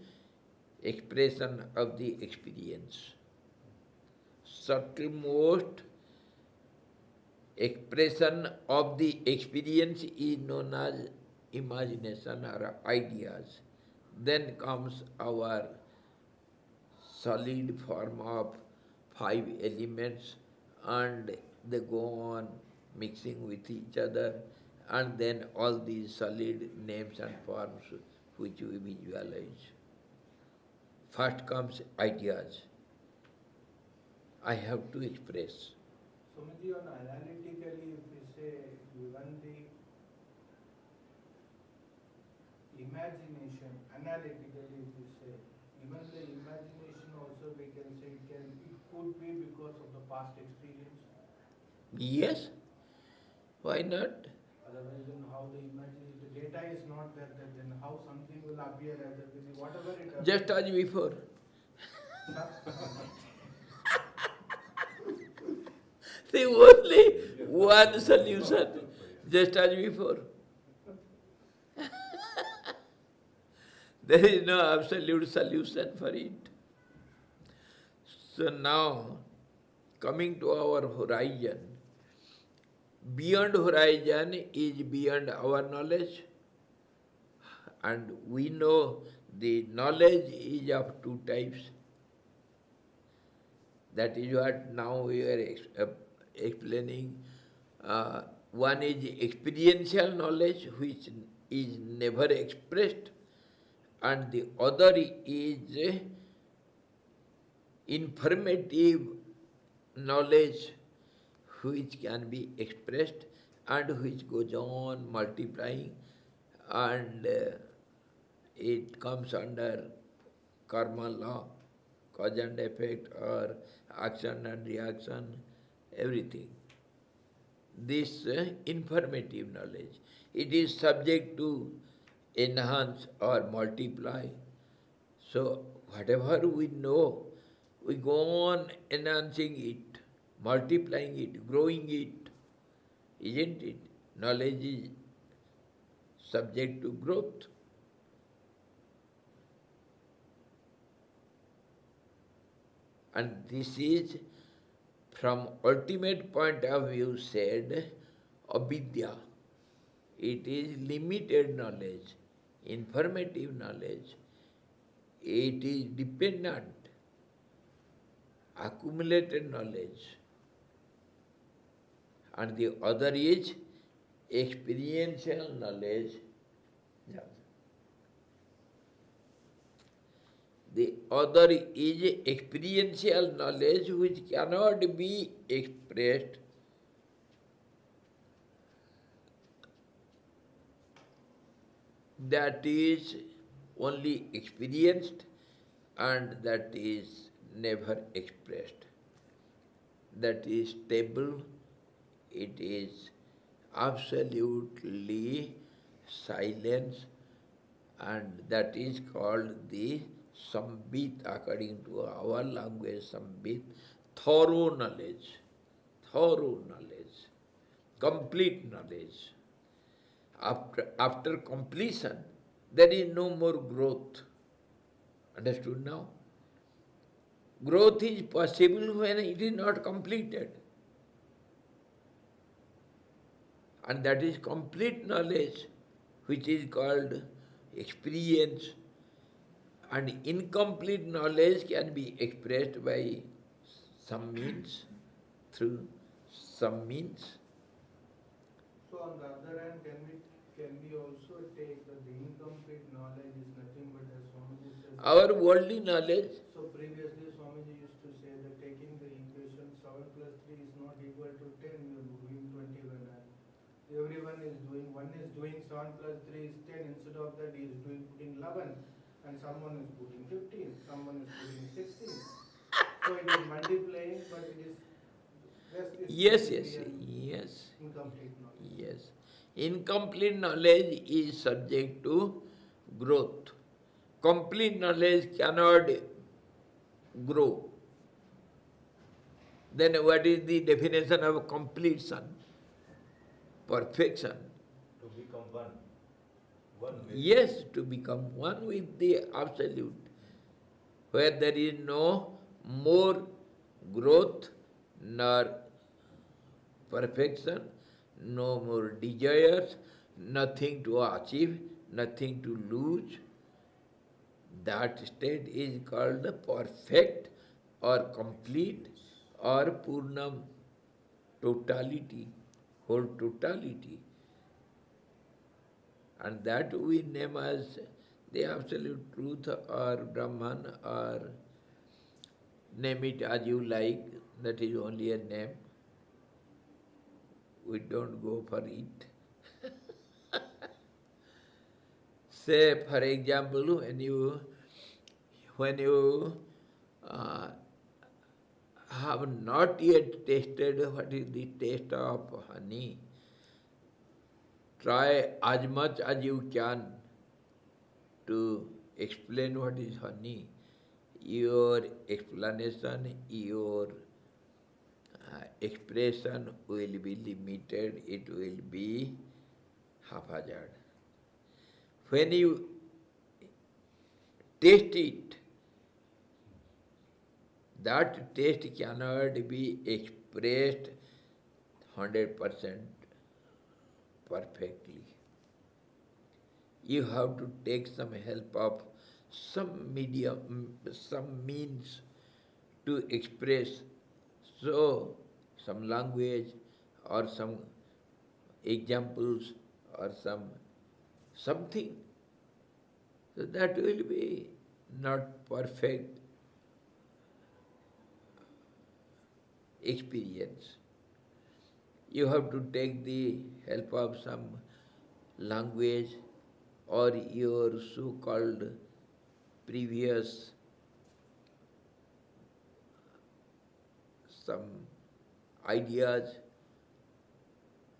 expression of the experience. Subtlemost expression of the experience is known as imagination or ideas. Then comes our solid form of 5 elements, and they go on mixing with each other, and then all these solid names and forms which we visualize. First comes ideas. I have to express. Swamiji, on analytically, if we say even the imagination, analytically if we say, even the imagination also we can say it could be because of the past experience. Yes, why not? Otherwise, then how the data is not there, then how something will appear as a visit, whatever it appears. Just as before. The only one solution, just as before. There is no absolute solution for it. So now, coming to our horizon, beyond horizon is beyond our knowledge, and we know the knowledge is of two types. That is what now we are explaining. One is experiential knowledge, which is never expressed, and the other is informative knowledge, which can be expressed and which goes on multiplying, and it comes under karma law, cause and effect, or action and reaction, everything. This informative knowledge, it is subject to enhance or multiply. So whatever we know, we go on enhancing it, multiplying it, growing it, isn't it? Knowledge is subject to growth. And this is, from ultimate point of view, said avidya. It is limited knowledge, informative knowledge. It is dependent, accumulated knowledge. And the other is experiential knowledge. The other is experiential knowledge which cannot be expressed. That is only experienced and that is never expressed. That is stable, it is absolutely silence, and that is called the sambit, according to our language, sambit, thorough knowledge, complete knowledge. After completion, there is no more growth. Understood now? Growth is possible when it is not completed. And that is complete knowledge, which is called experience. And incomplete knowledge can be expressed by some means, through some means. So on the other hand, can we also take that the incomplete knowledge is nothing but, as Swamiji says, Our worldly knowledge. So previously Swamiji used to say that taking the equation 7 plus 3 is not equal to 10, you are doing 21, and everyone is doing, one is doing 7 plus 3 is 10, instead of that he is doing putting 11, and someone is putting 15, someone is putting 16. So it is multiplying, but it is rest is Yes. incomplete knowledge. Yes. Incomplete knowledge is subject to growth. Complete knowledge cannot grow. Then what is the definition of completion? Perfection. To become one. One with. Yes, to become one with the Absolute, where there is no more growth nor perfection, no more desires, nothing to achieve, nothing to lose. That state is called perfect or complete or Purnam, totality, whole totality. And that we name as the absolute truth or Brahman, or name it as you like, that is only a name. We don't go for it. Say, for example, when you have not yet tasted what is the taste of honey, try as much as you can to explain what is honey. Your explanation, your expression will be limited, it will be haphazard. When you taste it, That taste cannot be expressed 100% perfectly. You have to take some help of some medium, some means to express. So, some language or some examples or something. So that will be not perfect experience. You have to take the help of some language or your so-called previous some ideas.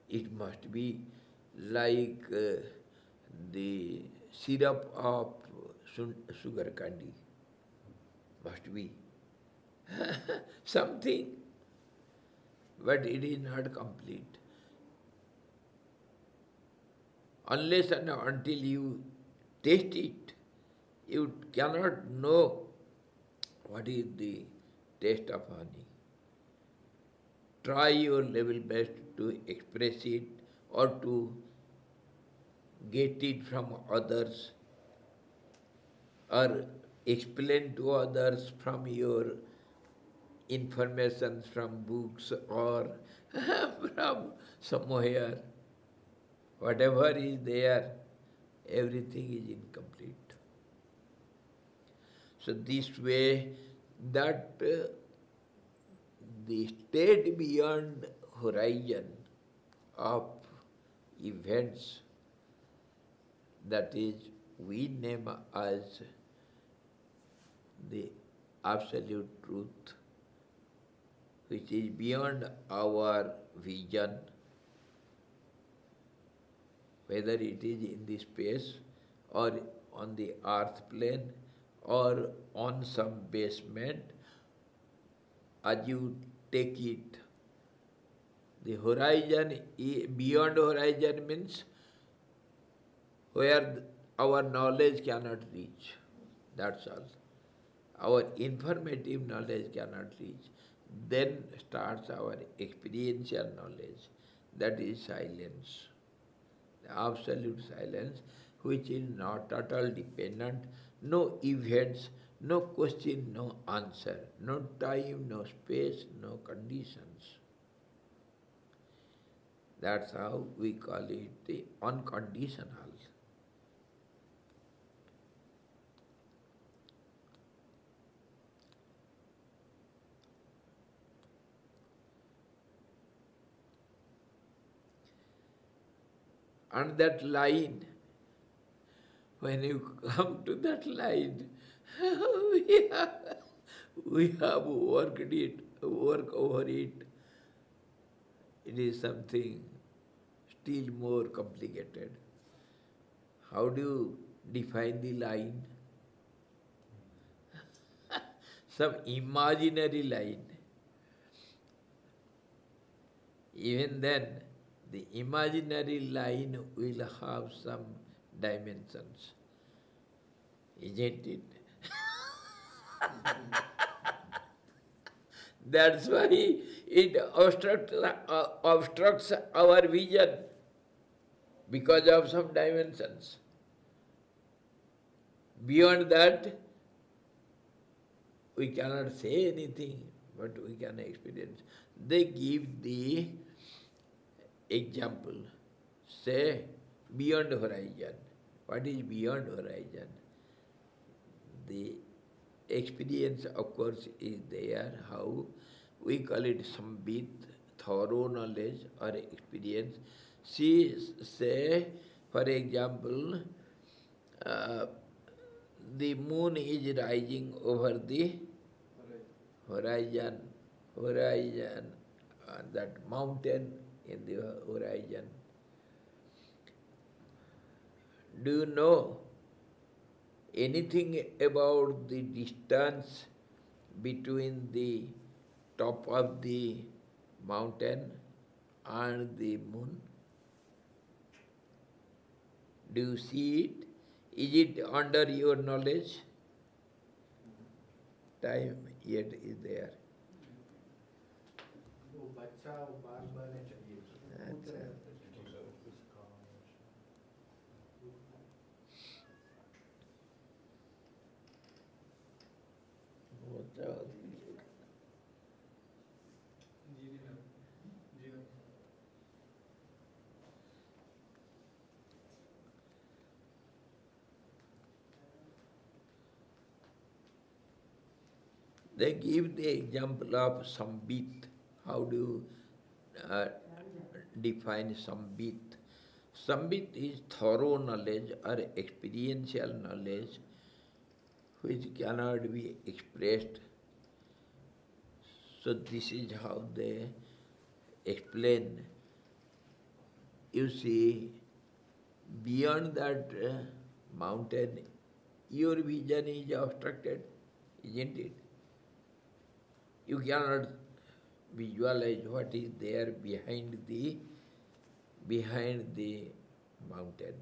It must be like the syrup of sugar candy. Must be something, but it is not complete. Unless and until you taste it, you cannot know what is the taste of honey. Try your level best to express it or to get it from others or explain to others from your information from books or from somewhere. Whatever is there, everything is incomplete. So this way, that the state beyond horizon of events, that is, we name as the absolute truth, which is beyond our vision, whether it is in the space or on the earth plane or on some basement, as you take it. The horizon, beyond horizon means where our knowledge cannot reach. That's all. Our informative knowledge cannot reach. Then starts our experiential knowledge. That is silence. The absolute silence, which is not at all dependent, no events, no question, no answer, no time, no space, no conditions. That's how we call it the unconditional. And that line, when you come to that line, we have worked it, work over it. It is something still more complicated. How do you define the line? Some imaginary line. Even then, the imaginary line will have some dimensions, isn't it? That's why it obstructs our vision because of some dimensions. Beyond that, we cannot say anything, but we can experience. They give the example, say beyond horizon. What is beyond horizon? The experience, of course, is there. How we call it sambit, thorough knowledge or experience. See, say, for example, the moon is rising over the horizon, that mountain in the horizon. Do you know anything about the distance between the top of the mountain and the moon? Do you see it? Is it under your knowledge? Time yet is there. वो बच्चा वो बार बार अच्छा। They give the example of sambit. How do you define sambit? Sambit is thorough knowledge or experiential knowledge which cannot be expressed. So this is how they explain. You see, beyond that mountain, your vision is obstructed, isn't it? You cannot visualize what is there behind the mountain.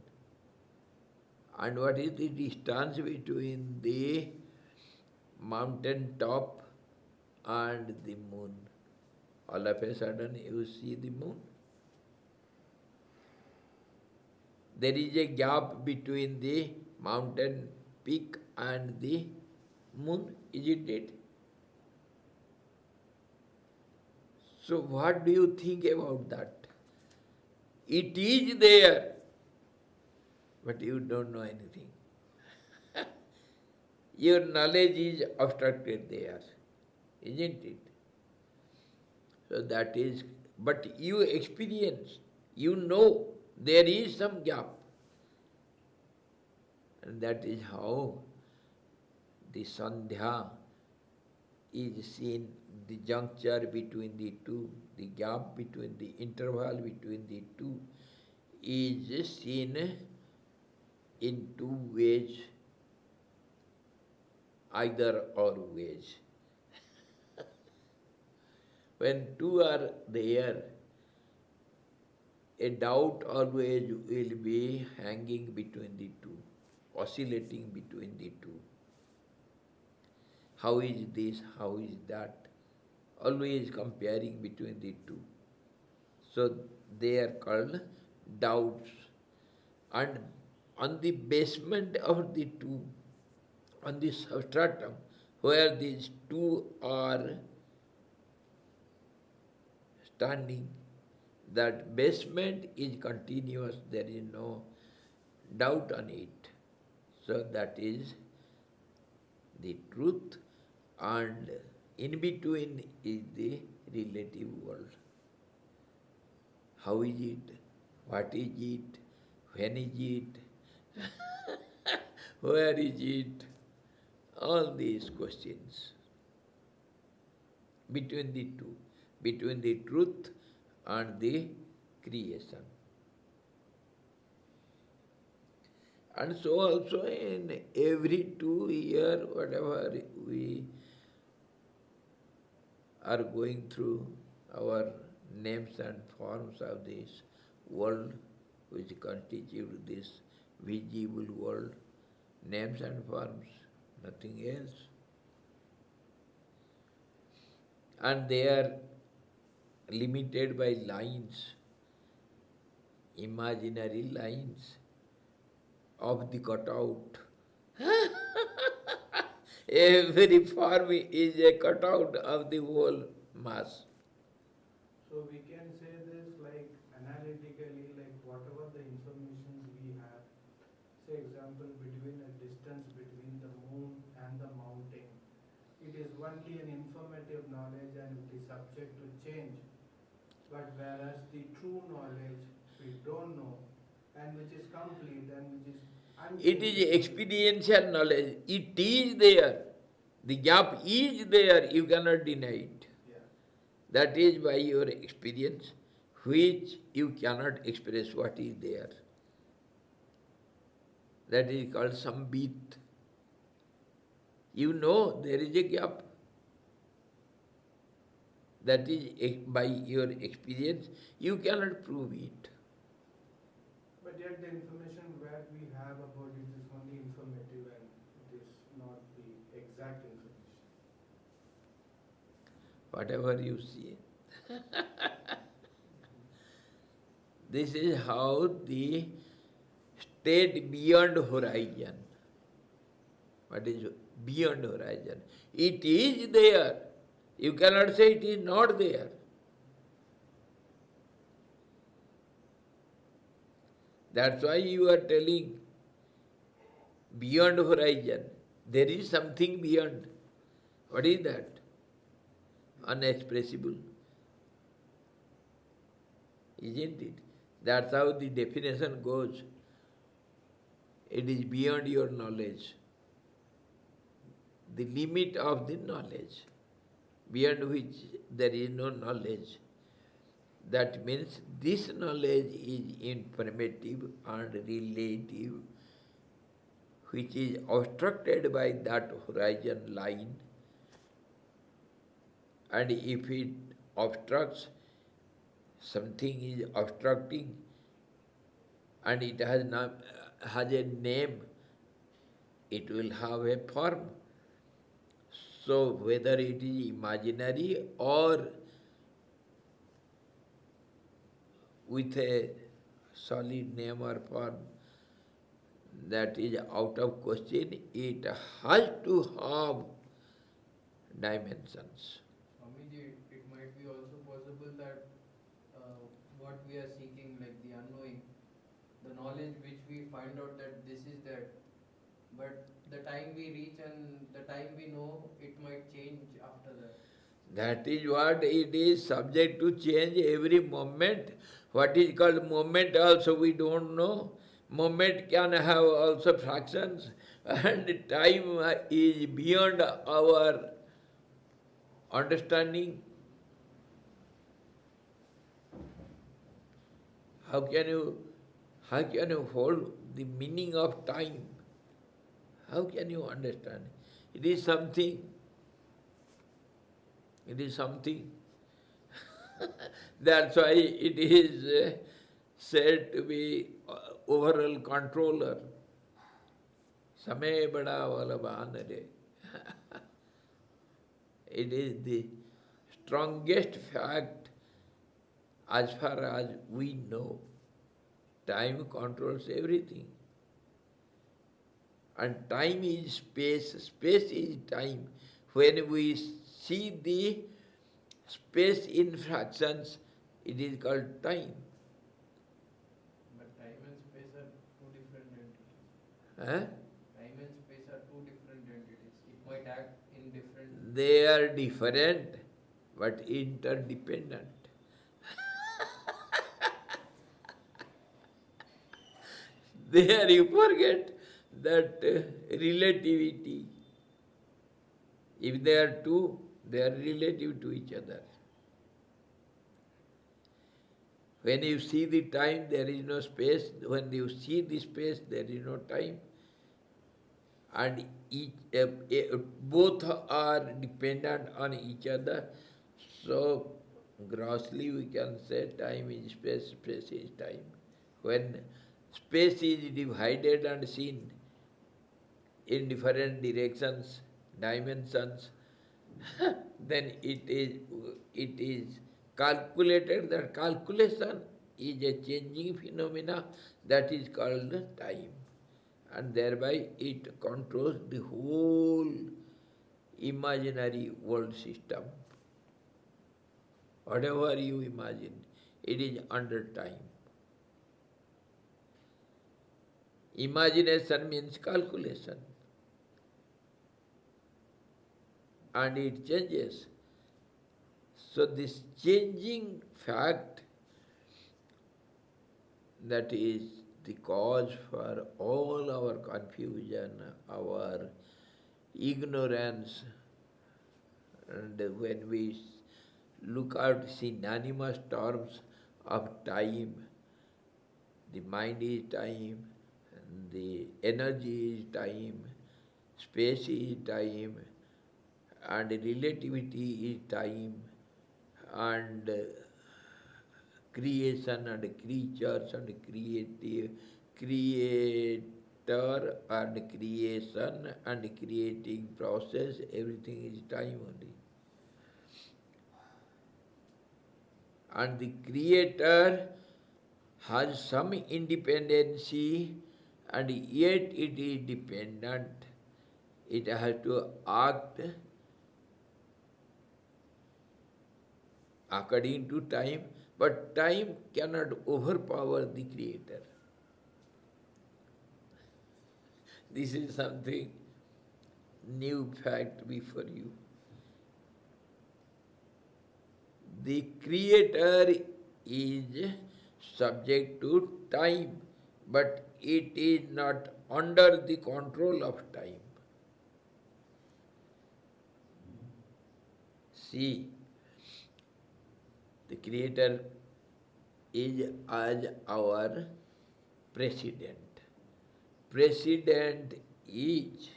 And what is the distance between the mountain top and the moon? All of a sudden you see the moon. There is a gap between the mountain peak and the moon, isn't it? So what do you think about that? It is there, but you don't know anything. Your knowledge is obstructed there, isn't it? So that is, but you experience, you know there is some gap. And that is how the Sandhya is seen, the juncture between the two, the gap between the interval between the two is seen in two ways, either or ways. When two are there, a doubt always will be hanging between the two, oscillating between the two. How is this? How is that? Always comparing between the two. So they are called doubts. And on the basement of the two, on the substratum, where these two are standing, that basement is continuous, there is no doubt on it. So that is the truth, and in between is the relative world. How is it? What is it? When is it? Where is it? All these questions. Between the two, between the truth and the creation. And so also in every 2 years, whatever we are going through, our names and forms of this world, which constitute this visible world, names and forms, nothing else. And they are limited by lines, imaginary lines of the cutout. Every form is a cutout of the whole mass. So we can say this like analytically, like whatever the information we have, say example between a distance between the moon and the mountain, it is only an informative knowledge and it is subject to change. But whereas the true knowledge we don't know and which is complete and which is It is experiential knowledge. It is there. The gap is there. You cannot deny it. Yeah. That is by your experience, which you cannot express what is there. That is called sambit. You know there is a gap. That is by your experience. You cannot prove it. But yet the information that we have about it is only informative and it is not the exact information. whatever you see. This is how the state beyond horizon. What is beyond horizon? It is there. You cannot say it is not there. That's why you are telling beyond horizon. There is something beyond. What is that? Unexpressible. Isn't it? That's how the definition goes. It is beyond your knowledge. The limit of the knowledge, beyond which there is no knowledge. That means this knowledge is informative and relative, which is obstructed by that horizon line. And if it obstructs, something is obstructing, and it has a name, it will have a form. So whether it is imaginary or with a solid name or form, that is out of question. It has to have dimensions. Swamiji, it might be also possible that what we are seeking, like the unknowing, the knowledge which we find out that this is that, but the time we reach and the time we know, it might change after that. That is what it is, subject to change every moment. What is called moment also we don't know. Moment can have also fractions, and time is beyond our understanding. How can you hold the meaning of time? How can you understand? It is something. It is something. That's why it is said to be overall controller. Samay bada valabhan re. It is the strongest fact as far as we know. Time controls everything. And time is space, space is time. When we see the space in fractions, it is called time. But time and space are two different entities. Huh? Time and space are two different entities. It might act in different... They are different, but interdependent. There you forget that relativity. If they are two, they are relative to each other. When you see the time, there is no space. When you see the space, there is no time. And both are dependent on each other. So, grossly we can say time is space, space is time. When space is divided and seen in different directions, dimensions, then it is calculated. That calculation is a changing phenomena that is called time, and thereby it controls the whole imaginary world system. Whatever you imagine, it is under time. Imagination means calculation, and it changes. So this changing fact, that is the cause for all our confusion, our ignorance. And when we look at synonymous terms of time, the mind is time, the energy is time, space is time, and relativity is time, and creation and creatures and creator and creation and creating process, everything is time only. and the creator has some independency, and yet it is dependent. It has to act according to time, but time cannot overpower the creator. This is something new fact before you. The creator is subject to time, but it is not under the control of time. See, the creator is as our president. President is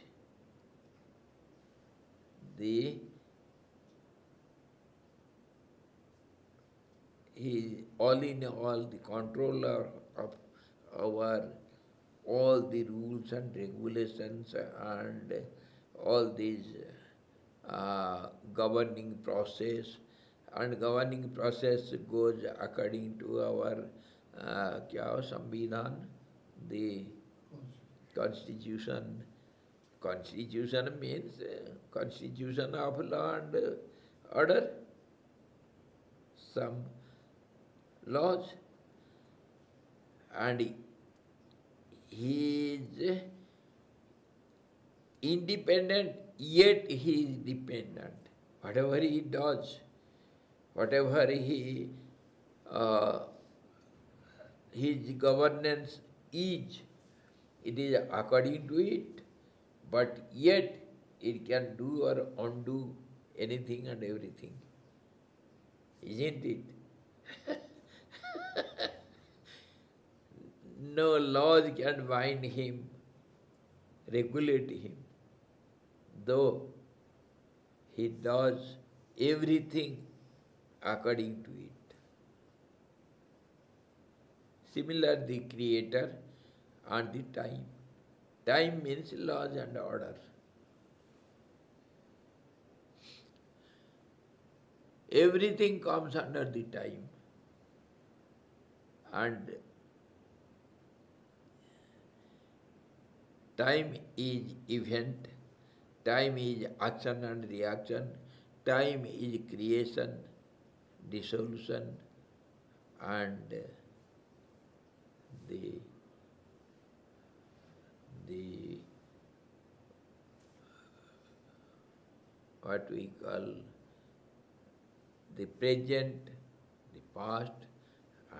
the he is all in all the controller of our all the rules and regulations and all these governing process, and governing process goes according to our Samvidhan, the constitution. Constitution means constitution of law and order, some laws, and he is independent, yet he is dependent. Whatever he does, whatever his governance is, it is according to it, but yet it can do or undo anything and everything. Isn't it? No laws can bind him, regulate him, though he does everything according to it. Similar, the creator and the time. Time means laws and order. Everything comes under the time. And time is event, time is action and reaction, time is creation, dissolution, and the what we call the present, the past,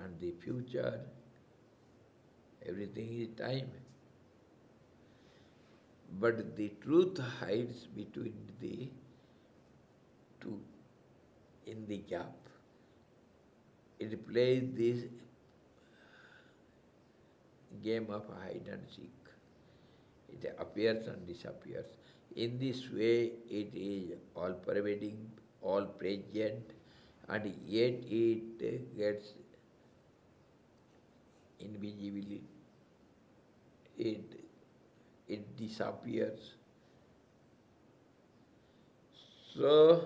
and the future. Everything is time. But the truth hides between the two, in the gap. It plays this game of hide and seek. It appears and disappears. In this way, it is all pervading, all present, and yet it gets invisibility. It disappears. So,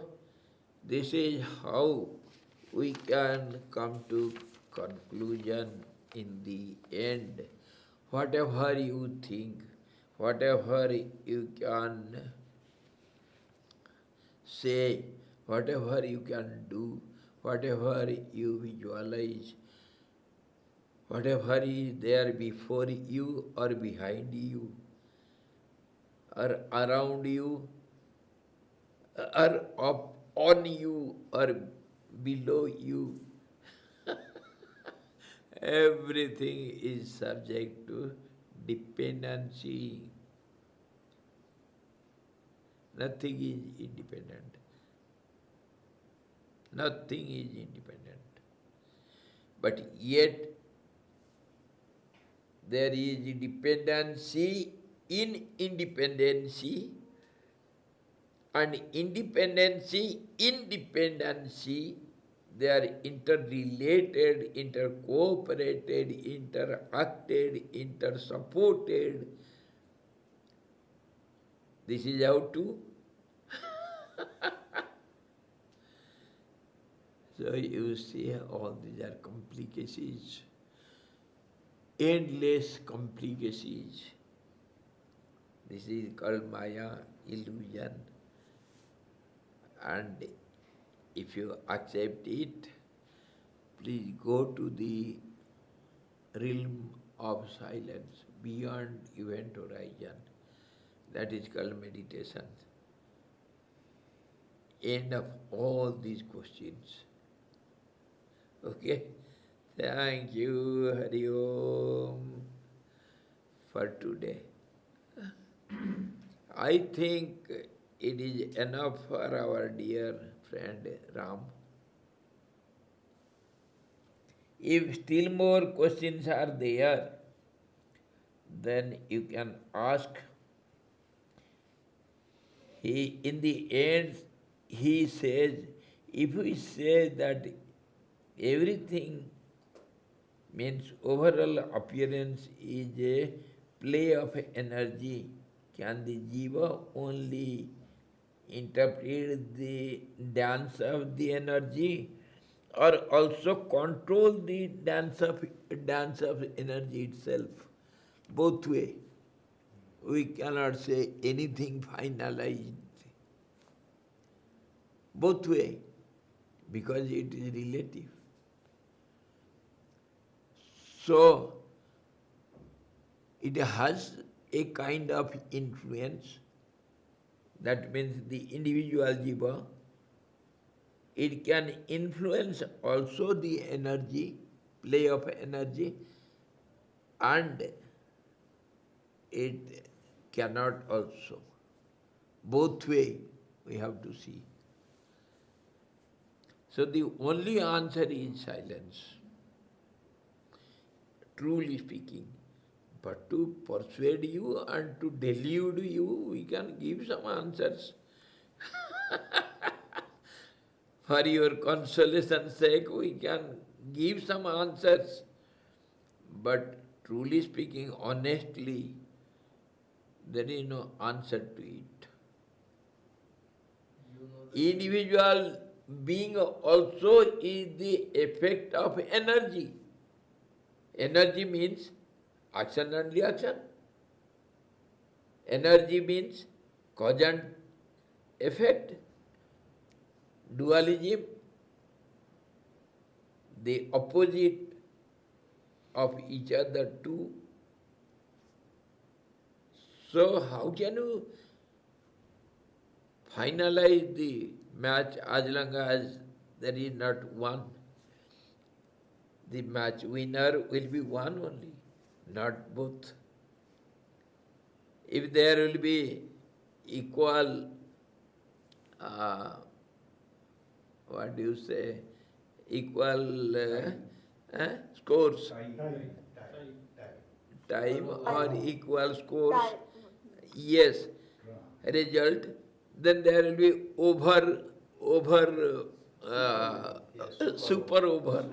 this is how we can come to conclusion in the end. Whatever you think, whatever you can say, whatever you can do, whatever you visualize, whatever is there before you or behind you, or around you, or up on you, or below you, everything is subject to dependency. Nothing is independent. Nothing is independent. But yet, there is dependency in independency, and independency in dependency. They are interrelated, intercooperated, interacted, intersupported. This is how to. So you see all these are complications, endless complications. This is called Maya, illusion. And if you accept it, please go to the realm of silence, beyond event horizon. That is called meditation. End of all these questions. Okay? Thank you, Hari Om, for today. I think it is enough for our dear friend Ram. If still more questions are there, then you can ask. In the end, he says, if we say that everything means overall appearance is a play of energy, can the jiva only interpret the dance of the energy or also control the dance of energy itself? Both way. We cannot say anything finalized. Both way, because it is relative. So, it has a kind of influence, that means the individual jiva. It can influence also the energy, play of energy, and it cannot also. Both way we have to see. So the only answer is silence, truly speaking. But to persuade you and to delude you, we can give some answers. For your consolation's sake, we can give some answers. But truly speaking, honestly, there is no answer to it. Individual being also is the effect of energy. Energy means action and reaction. Energy means cause and effect. Dualism, the opposite of each other two. So how can you finalize the match as long as there is not one? The match winner will be one only, not both. If there will be equal, what do you say, equal scores, time or equal scores, yes, result, then there will be super over.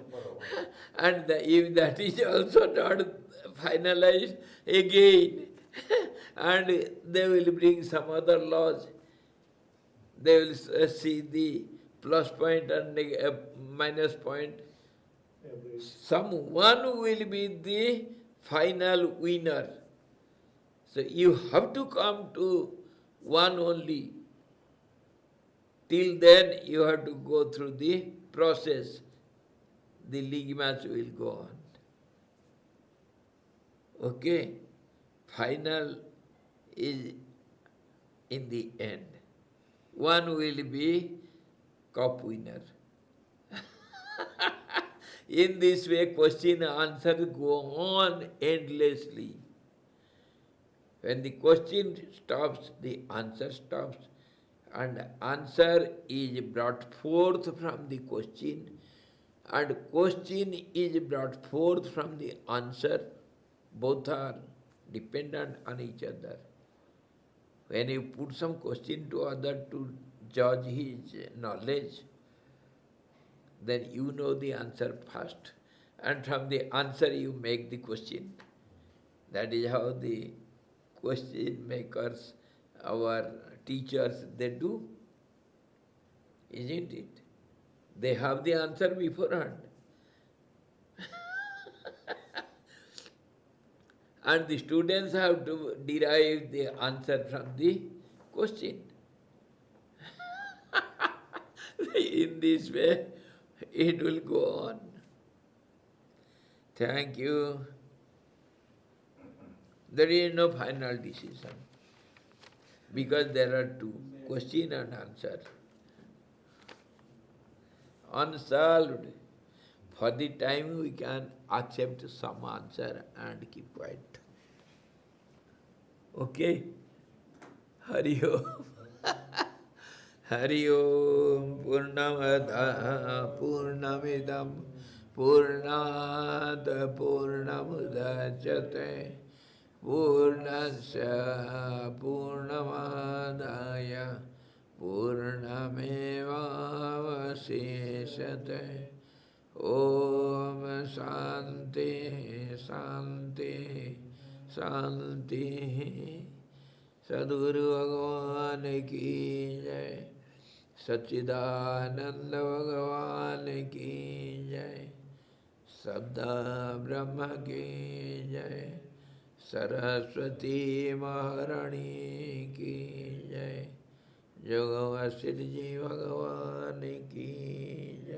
And if that is also not finalized again, and they will bring some other laws, they will see the plus point and minus point. Someone will be the final winner. So you have to come to one only. Till then you have to go through the process. The league match will go on. Okay? Final is in the end. One will be cup winner. In this way, question and answer go on endlessly. When the question stops, the answer stops. And answer is brought forth from the question, and question is brought forth from the answer. Both are dependent on each other. When you put some question to other to judge his knowledge, then you know the answer first, and from the answer you make the question. That is how the question makers, our teachers, they do, isn't it? They have the answer beforehand. And the students have to derive the answer from the question. In this way, it will go on. Thank you. There is no final decision because there are two, question and answer. Unsolved. For the time we can accept some answer and keep quiet. Okay? Hari Om. Hari Om. Purnamada Purnamidam Purnat Purnamudachyate Purnasya Purnamadaya Purnamevavasesate. Om Shanti Shanti Shanti. Sadguru Bhagavan ki jai. Satchidananda Bhagavan ki jai. Sabda Brahma ki jai. Saraswati Maharani ki jai. Yoga Vasidji Bhagavan ki